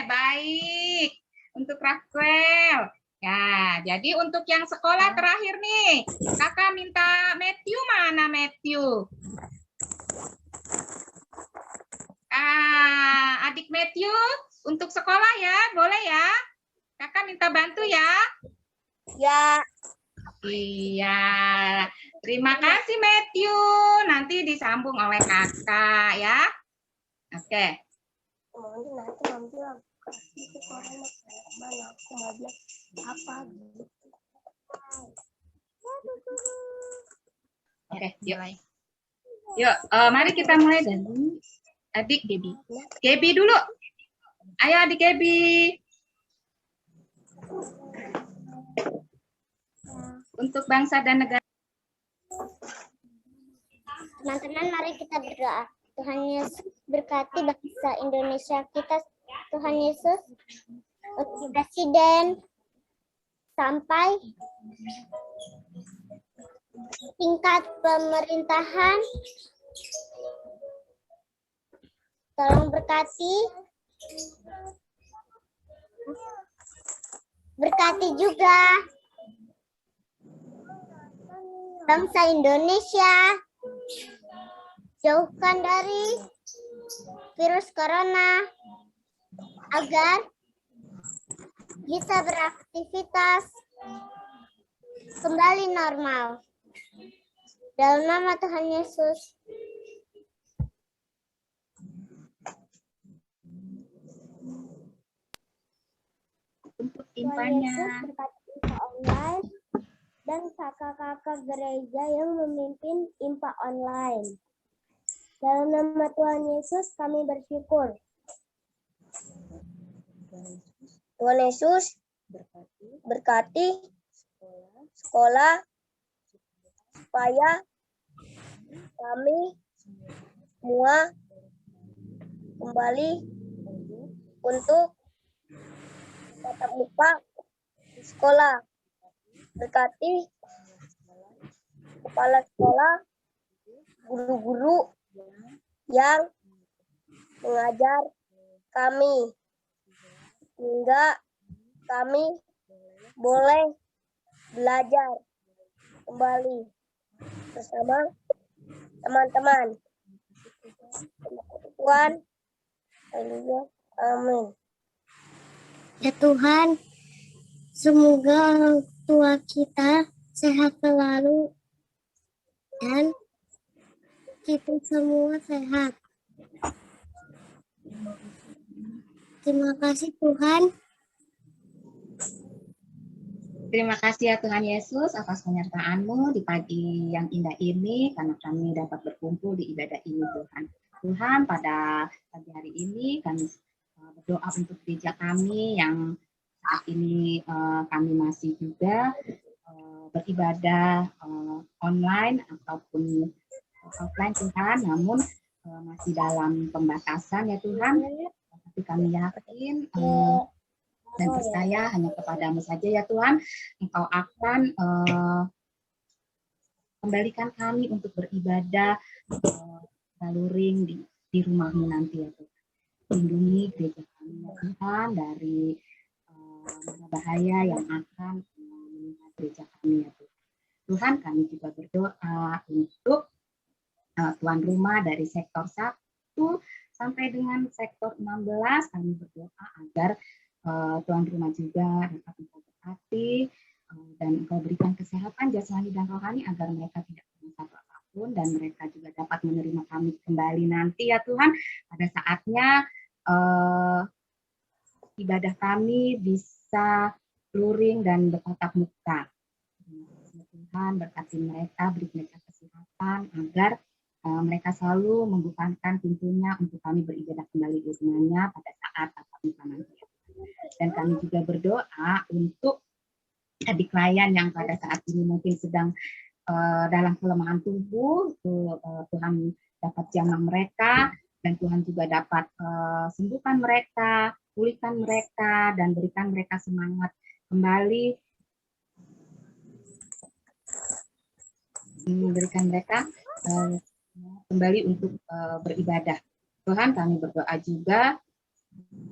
baik. Untuk Rahkuel. Ya, jadi untuk yang sekolah terakhir nih, kakak minta Matthew, mana Matthew? Adik Matthew, untuk sekolah ya, boleh ya? Kakak minta bantu ya? Ya. Iya. Terima kasih Matthew. Nanti disambung oleh kakak ya. Oke. Oke, yuk. Yuk, mari kita mulai dari adik Gaby. Gaby dulu. Ayo adik Gaby. Untuk bangsa dan negara. Teman-teman, mari kita berdoa. Tuhan Yesus berkati bangsa Indonesia kita. Tuhan Yesus, untuk presiden sampai tingkat pemerintahan, tolong berkati. Berkati juga bangsa Indonesia, jauhkan dari virus corona agar bisa beraktivitas kembali normal. Dalam nama Tuhan Yesus. Untuk Tuhan Yesus impanya. berkati IMPA online dan kakak-kakak gereja yang memimpin IMPA online. Dalam nama Tuhan Yesus kami bersyukur. Tuhan Yesus berkati sekolah supaya kami semua kembali untuk tatap muka di sekolah. Berkati kepala sekolah, guru-guru yang mengajar kami, hingga kami boleh belajar kembali bersama teman-teman. Tuhan, haleluya, amin. Ya Tuhan, semoga orang tua kita sehat selalu dan kita semua sehat. Terima kasih Tuhan. Terima kasih ya Tuhan Yesus atas penyertaan-Mu di pagi yang indah ini karena kami dapat berkumpul di ibadah ini Tuhan. Tuhan, pada pagi hari ini kami berdoa untuk gereja kami yang saat ini kami masih juga beribadah online ataupun offline Tuhan, namun masih dalam pembatasan ya Tuhan. Tapi kami yakin dan percaya hanya kepadamu saja ya Tuhan, Engkau akan kembalikan kami untuk beribadah laluring di rumah-Mu nanti ya Tuhan. Lindungi gereja kami ya Tuhan dari bahaya yang akan menimpa gereja kami ya Tuhan. Tuhan, kami juga berdoa untuk tuan rumah dari sektor 1 sampai dengan sektor 16, kami berdoa agar tuan rumah juga dapat Engkau berkati dan Engkau berikan kesehatan jasmani dan rohani agar mereka tidak punya satu apapun dan mereka juga dapat menerima kami kembali nanti ya Tuhan pada saatnya ibadah kami bisa luring dan bertatap muka. Tuhan berkati mereka, beri mereka kesehatan agar mereka selalu membukakan pintunya untuk kami beribadah kembali di rumahnya pada saat tatap muka nanti. Dan kami juga berdoa untuk adik klien yang pada saat ini mungkin sedang dalam kelemahan tubuh, Tuhan dapat jamah mereka dan Tuhan juga dapat sembuhkan mereka, pulihkan mereka dan berikan mereka semangat kembali, memberikan mereka kembali untuk beribadah. Tuhan, kami berdoa juga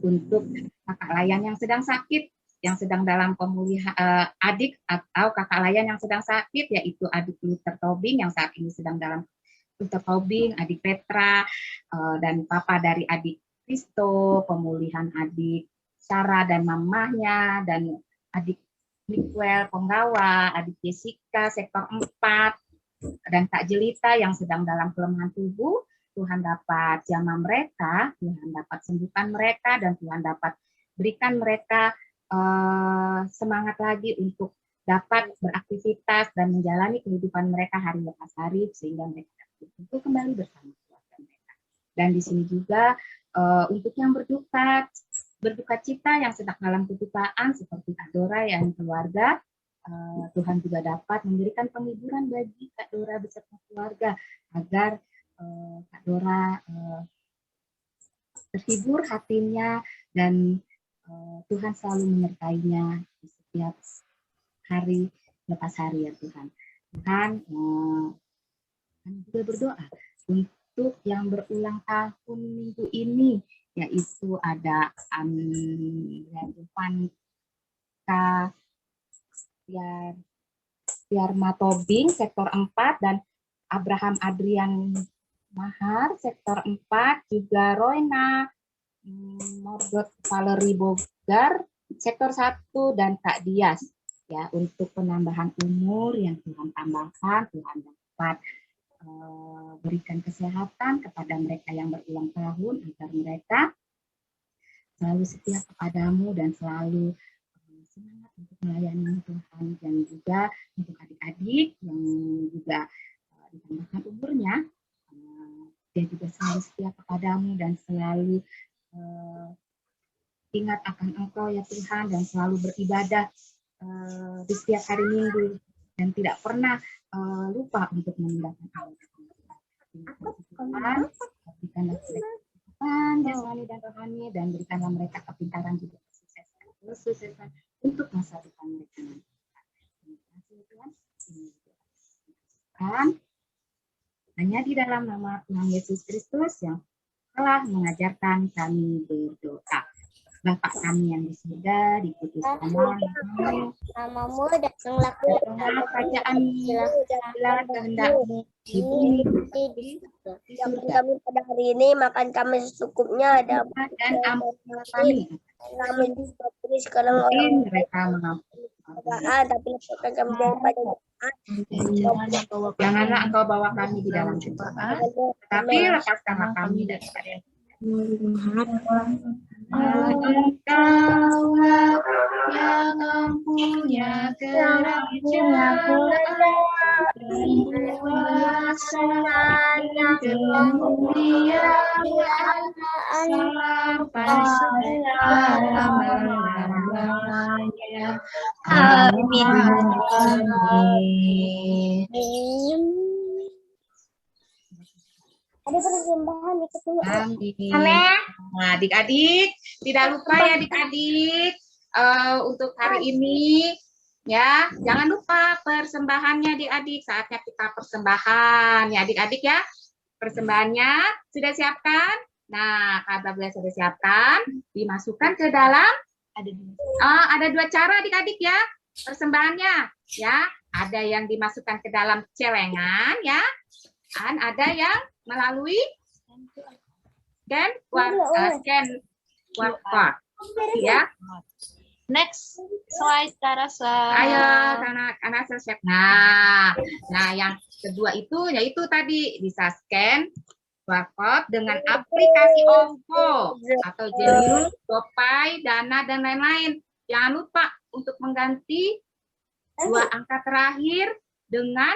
untuk kakak layan yang sedang sakit, yang sedang dalam pemulihan, adik atau kakak layan yang sedang sakit, yaitu adik Luther Tobing yang saat ini sedang dalam Luther Tobing, adik Petra, dan papa dari adik Kristo, pemulihan adik Sarah dan mamahnya, dan adik Miguel penggawa, adik Jessica sektor 4, dan Kak Jelita yang sedang dalam kelemahan tubuh. Tuhan dapat jamah mereka, Tuhan dapat sembuhkan mereka, dan Tuhan dapat berikan mereka semangat lagi untuk dapat beraktivitas dan menjalani kehidupan mereka hari lepas hari sehingga mereka dapat kembali bersama keluarga mereka. Dan di sini juga untuk yang berduka cita yang sedang dalam kedukaan seperti Kak Dora yang keluarga, Tuhan juga dapat memberikan penghiburan bagi Kak Dora beserta keluarga agar Kak Dora terhibur hatinya dan Tuhan selalu menyertainya di setiap hari lepas hari ya Tuhan. Tuhan, kami juga berdoa untuk yang berulang tahun minggu ini, yaitu ada Jovanka Yarma Tobing sektor 4 dan Abraham Adrian Mahar sektor 4, juga Royna Morgot Valerie Bogar sektor 1 dan Kak Dias ya, untuk penambahan umur yang Tuhan tambahkan, Tuhan dapat berikan kesehatan kepada mereka yang berulang tahun agar mereka selalu setia kepadamu dan selalu semangat untuk melayani Tuhan, dan juga untuk adik-adik yang juga ditambahkan umurnya, dia juga selalu setia kepadamu dan selalu ingat akan Engkau ya Tuhan, dan selalu beribadah di setiap hari Minggu dan tidak pernah lupa untuk meninggalkan Allah. Tuhan, berikanlah kesehatan jasmani dan rohani, dan berikanlah mereka kepintaran juga kesuksesan untuk masa depan mereka nanti. Terima kasih Tuhan. Dan hanya di dalam nama Tuhan Yesus Kristus yang telah mengajarkan kami berdoa. Bapa kami yang di surga, dikuduskanlah Namamu, datanglah kerajaanmu, jadilah kehendak-Mu di bumi di kami pada hari ini, makan kami secukupnya, dan ampunilah kami sekarang orang mereka mengampuni, tapi lepaskan kami daripada janganlah Engkau bawa kami di dalam cobaan, tapi lepaskanlah kami daripada Engkaulah yang mempunyai kerajaan dan kuasa dan kemuliaan sampai selama-lamanya. Amin. Ada persembahan ikut dulu. Amin. Nah, adik-adik, tidak lupa ya adik-adik, untuk hari ini ya, jangan lupa persembahannya adik-adik, saatnya kita persembahan ya adik-adik ya. Persembahannya sudah siapkan? Nah, apabila sudah siapkan, dimasukkan ke dalam, ada dua cara adik-adik ya, persembahannya ya. Ada yang dimasukkan ke dalam celengan ya, dan ada yang melalui scan QR code ya. Next slide, Karasa. Ayo, anak siap. Nah, yang kedua itu yaitu tadi bisa scan QR code dengan aplikasi OVO atau Jenius, GoPay, Dana dan lain-lain. Jangan lupa untuk mengganti dua angka terakhir dengan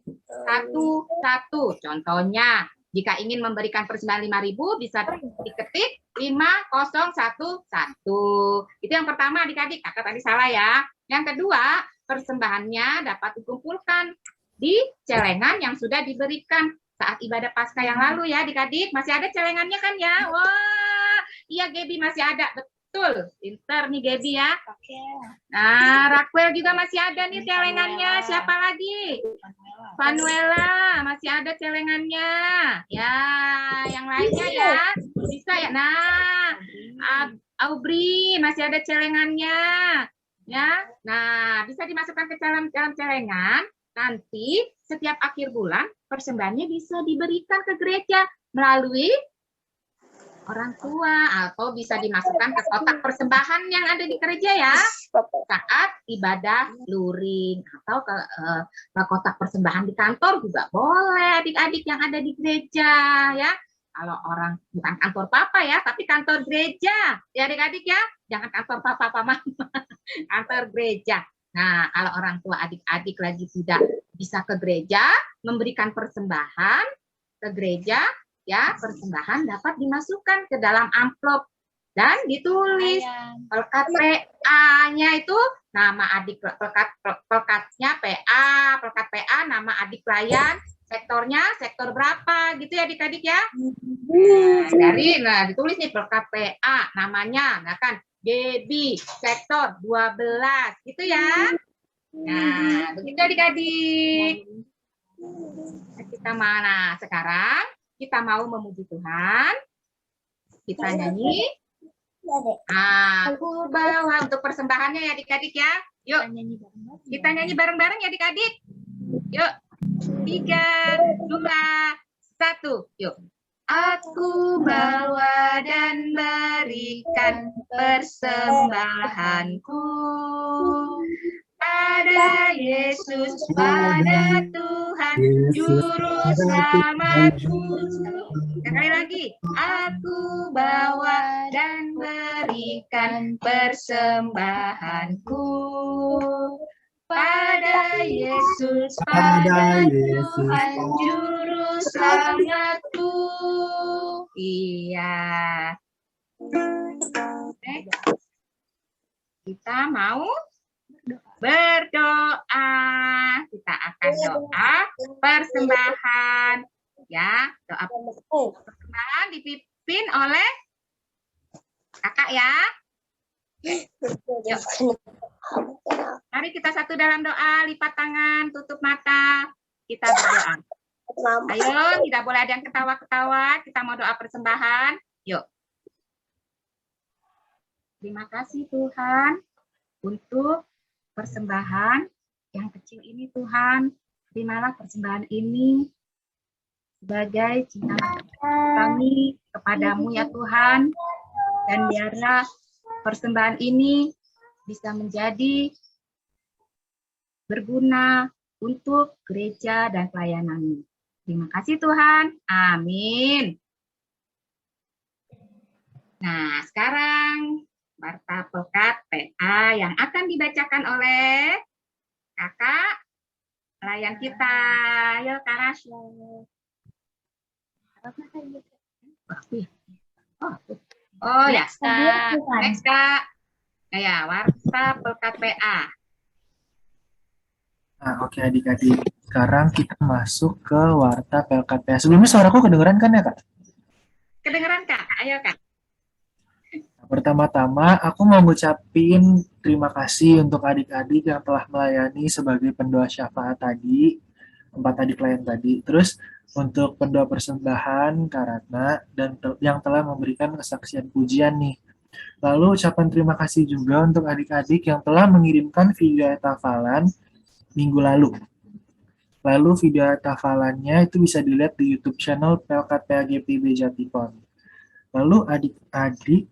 11. Contohnya, jika ingin memberikan persembahan 5.000 bisa diketik 5011. Itu yang pertama adik-adik, kakak tadi salah ya. Yang kedua, persembahannya dapat dikumpulkan di celengan yang sudah diberikan saat ibadah Paskah yang lalu ya adik-adik. Masih ada celengannya kan ya? Wah, iya Gaby masih ada, betul. Pinter nih Gaby ya. Nah, Raquel juga masih ada nih celengannya. Siapa lagi? Manuela masih ada celengannya. Ya, yang lainnya ya. Bisa ya. Nah, Aubrey masih ada celengannya. Ya. Nah, bisa dimasukkan ke dalam celengan. Nanti setiap akhir bulan persembahannya bisa diberikan ke gereja melalui orang tua atau bisa dimasukkan ke kotak persembahan yang ada di gereja ya saat ibadah luring atau ke kotak persembahan di kantor juga boleh adik-adik yang ada di gereja ya. Kalau orang bukan kantor papa ya tapi kantor gereja ya adik-adik ya, jangan kantor papa mama kantor gereja. Nah, kalau orang tua adik-adik lagi tidak bisa ke gereja memberikan persembahan ke gereja ya, persembahan dapat dimasukkan ke dalam amplop dan ditulis pelkat PA-nya itu nama adik pelkatnya PA, pelkat PA nama adik pelayan, sektornya sektor berapa gitu ya adik-adik ya. Nah, ditulis nih pelkat PA namanya, nah kan Gaby sektor 12 gitu ya. Nah, begitu adik-adik. Kita mana sekarang? Kita mau memuji Tuhan, kita nyanyi. Aku bawa untuk persembahannya ya adik-adik ya. Yuk, kita nyanyi bareng-bareng ya adik-adik. Yuk, 3, 2, 1, yuk. Aku bawa dan berikan persembahanku pada Yesus, pada Tuhan Juru Selamatku. Sekali lagi, aku bawa dan berikan persembahanku pada Yesus, pada Tuhan Juru Selamatku. Iya. Kita mau berdoa. Kita akan doa persembahan ya. Doa persembahan dipimpin oleh kakak ya. Yuk. Mari kita satu dalam doa, lipat tangan, tutup mata, kita berdoa. Ayo, tidak boleh ada yang ketawa-ketawa, kita mau doa persembahan. Yuk. Terima kasih Tuhan untuk persembahan yang kecil ini Tuhan. Terimalah persembahan ini sebagai cinta kami kepadamu ya Tuhan. Dan biarlah persembahan ini bisa menjadi berguna untuk gereja dan pelayananmu. Terima kasih Tuhan. Amin. Nah, sekarang warta pekat PA yang akan dibacakan oleh kakak pelayan kita. Ayo, Kak Rasya. Oh ya, Kak. Next, Kak. Ya, warta pekat PA. Nah, oke adik-adik. Sekarang kita masuk ke warta PLKPA. Sebelumnya suaraku kedengeran kan ya, Kak? Kedengeran, Kak? Ayo, Kak. Pertama-tama, aku mau ngucapin terima kasih untuk adik-adik yang telah melayani sebagai pendoa syafaat tadi, 4 adik lain tadi. Terus untuk pendoa persembahan Kak Ratna dan yang telah memberikan kesaksian pujian nih. Lalu ucapan terima kasih juga untuk adik-adik yang telah mengirimkan video hafalan minggu lalu. Lalu video hafalannya itu bisa dilihat di YouTube channel PLKPAGPB Jatipon. Lalu adik-adik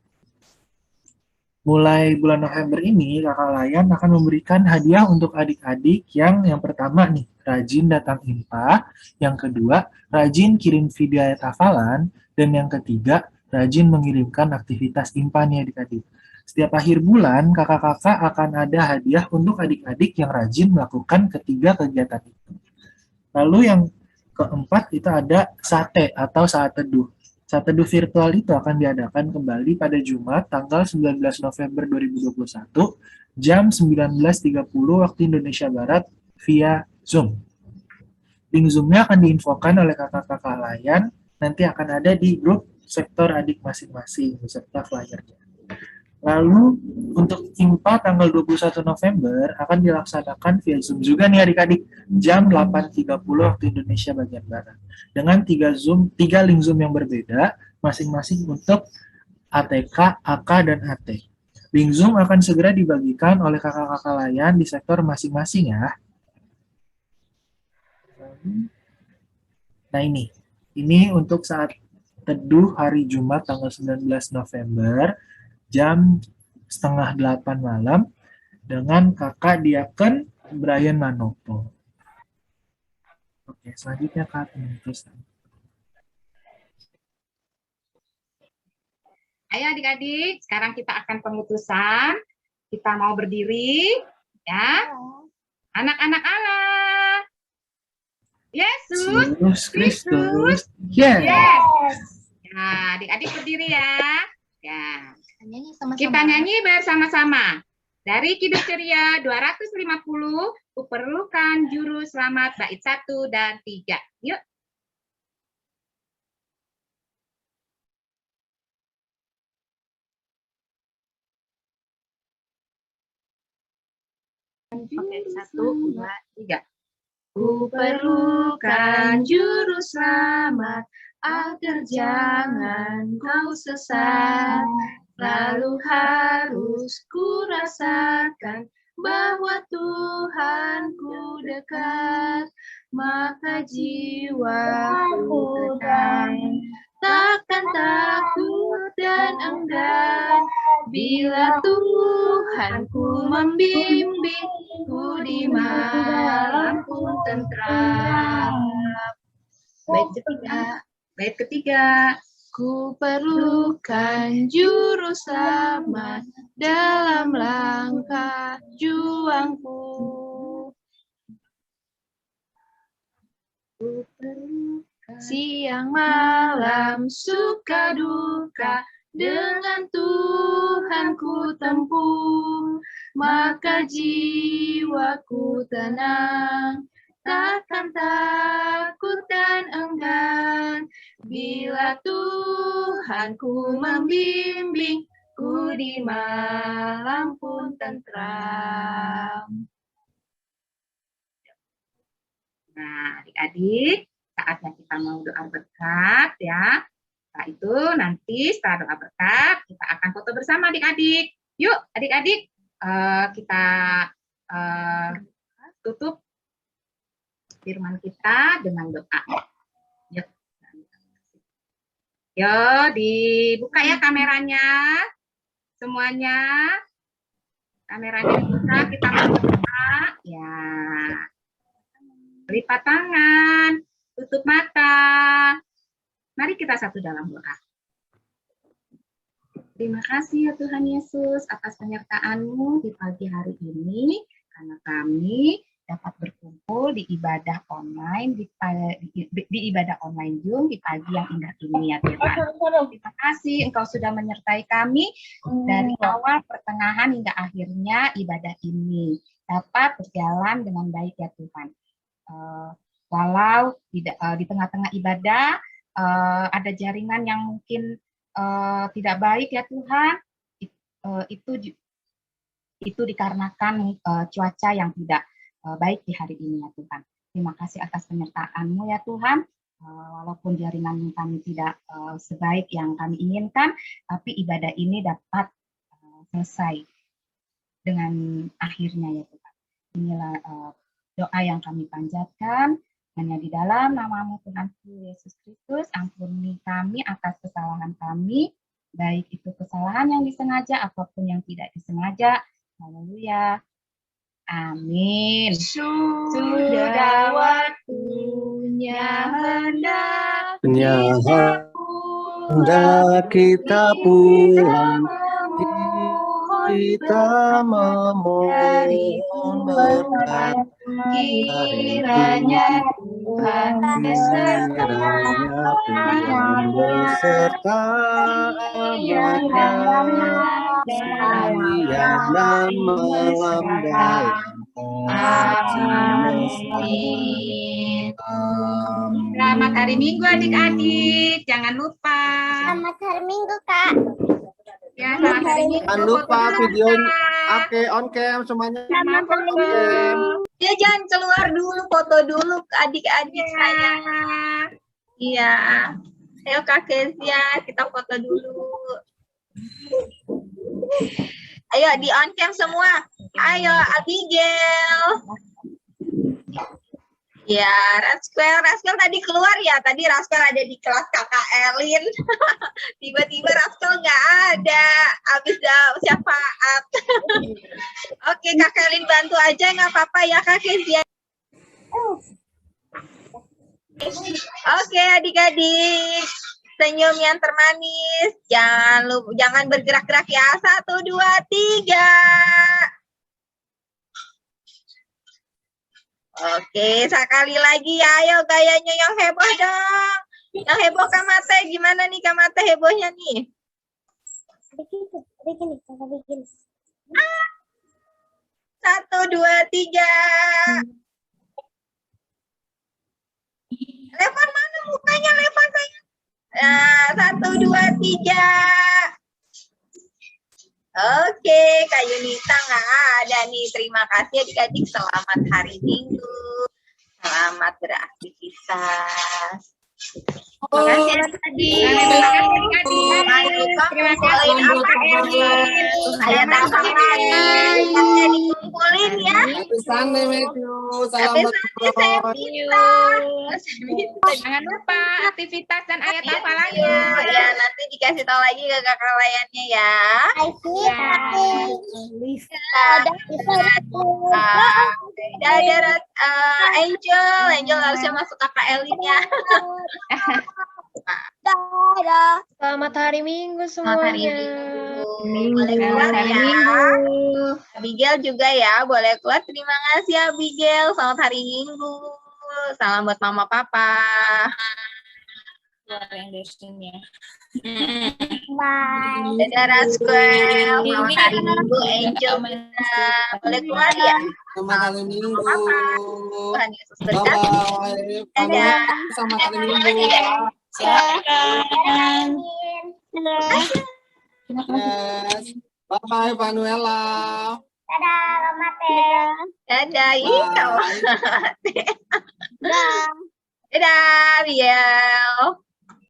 mulai bulan November ini, Kakak Layan akan memberikan hadiah untuk adik-adik yang pertama nih, rajin datang IMPA, yang kedua, rajin kirim video ayat hafalan, dan yang ketiga, rajin mengirimkan aktivitas IMPA nih adik-adik. Setiap akhir bulan, kakak-kakak akan ada hadiah untuk adik-adik yang rajin melakukan ketiga kegiatan itu. Lalu yang keempat itu ada sate atau saat teduh. Saat teduh virtual itu akan diadakan kembali pada Jumat tanggal 19 November 2021 jam 19.30 waktu Indonesia Barat via Zoom. Link Zoom-nya akan diinfokan oleh kakak-kakak layan, nanti akan ada di grup sektor adik masing-masing beserta flyernya. Lalu untuk IMPA tanggal 21 November akan dilaksanakan via Zoom juga nih adik-adik jam 8.30 waktu Indonesia bagian Barat. Dengan 3 link Zoom yang berbeda masing-masing untuk ATK, AK, dan AT. Link Zoom akan segera dibagikan oleh kakak-kakak layan di sektor masing-masing ya. Nah ini untuk saat teduh hari Jumat tanggal 19 November jam 7:30 malam dengan kakak Diaken Brian Manopo. Oke, selanjutnya Kak. Ayo adik-adik, sekarang kita akan pemutusan. Kita mau berdiri, ya. Anak-anak Allah. Yesus Kristus. Yes. Nah, adik-adik berdiri ya. Ya. Nyanyi sama-sama. Kita nyanyi bersama-sama. Dari Kidung Ceria 250, kuperlukan juru selamat bait 1 dan 3. Yuk. Oke, 1, 2, 3. Kuperlukan juru selamat agar jangan kau sesat. Lalu harus ku rasakan bahwa Tuhanku dekat, maka jiwaku tenang, takkan takut dan enggan, bila Tuhanku membimbingku di malam pun tentram. Bait ketiga. Ku perlukan juru selamat dalam langkah juangku. Ku perlukan siang malam suka duka dengan Tuhan ku tempuh, maka jiwaku tenang, takkan takut dan enggan, bila Tuhanku membimbingku di malam pun tentram. Nah, adik-adik, saatnya kita mau doa berkat ya. Setelah itu nanti setelah doa berkat kita akan foto bersama adik-adik. Yuk, adik-adik kita tutup firman kita dengan doa. Yuk. Yo, dibuka ya kameranya. Semuanya. Kameranya dibuka, kita berdoa. Ya. Lipat tangan, tutup mata. Mari kita satu dalam doa. Terima kasih ya Tuhan Yesus atas penyertaan-Mu di pagi hari ini, karena kami dapat berkumpul di ibadah online, di ibadah online Zoom di pagi yang indah ini ya Tuhan. Terima kasih Engkau sudah menyertai kami dari awal, pertengahan, hingga akhirnya ibadah ini dapat berjalan dengan baik ya Tuhan. Walau di tengah-tengah ibadah ada jaringan yang mungkin tidak baik ya Tuhan, itu dikarenakan cuaca yang tidak baik di hari ini ya Tuhan. Terima kasih atas penyertaan-Mu ya Tuhan. Walaupun jaringan kami tidak sebaik yang kami inginkan, tapi ibadah ini dapat selesai dengan akhirnya ya Tuhan. Inilah doa yang kami panjatkan. Hanya di dalam nama-Mu Tuhan Yesus Kristus, ampuni kami atas kesalahan kami, baik itu kesalahan yang disengaja ataupun yang tidak disengaja. Haleluya. Amin. Sudah waktunya hendak kita pulang, kita memohon berkat kiranya Tuhan beserta dan malam Selamat hari Minggu adik-adik, jangan lupa. Selamat hari Minggu, Kak. Ya, selamat hari Minggu. Jangan lupa videonya. Oke, on cam semuanya. Selamat hari Minggu. Ya, jangan keluar dulu, foto dulu ke adik-adik saya. Iya. Ayo Kak Kezia, kita foto dulu. Ayo di on cam semua. Ayo Abigail. Ya, Raskel tadi keluar ya. Tadi Raskel ada di kelas Kakak Elin. Tiba-tiba Raskel nggak ada. Habis syafaat. Oke, Kakak Elin bantu aja, nggak apa-apa ya Kak Kezia. Oke, adik-adik. Senyum yang termanis. Jangan bergerak-gerak ya. 1, 2, 3. Oke, sekali lagi ya. Ayo gayanya yang heboh dong. Yang heboh Kamate. Gimana nih Kamate hebohnya nih? Bikin. 1, 2, 3. Levan mana mukanya Levan sayang? Nah, 1, 2, 3. Oke, Kak Yunita nggak ada nih. Terima kasih adik-adik. Selamat hari Minggu. Selamat beraktivitas. Terima kasih adik-adik. Terima kasih ayat apa lain yang dikumpulin ya. Happy Sunday, Matthew. Salam buat Jangan lupa aktivitas dan ayat hafalannya. Ya, nanti dikasih tahu lagi ke kakak layannya ya. Dadah, Angel harusnya masuk kakak Elin ya. Dadah. Selamat hari Minggu Selamat hari semuanya. Minggu. Boleh keluar ya. Abigail juga ya, boleh keluar. Terima kasih Abigail. Selamat hari Minggu. Salam buat mama papa. Bye. Dadah Rasquel. Selamat hari Minggu Angel. Boleh keluar ya. Selamat hari Minggu. Tuhan Yesus berkati. Bye-bye. Dadah. Selamat hari Minggu. Yes. Bye-bye, Vanuela. Dadah, Kamate. Dadah, Bye. Dadah, Biel.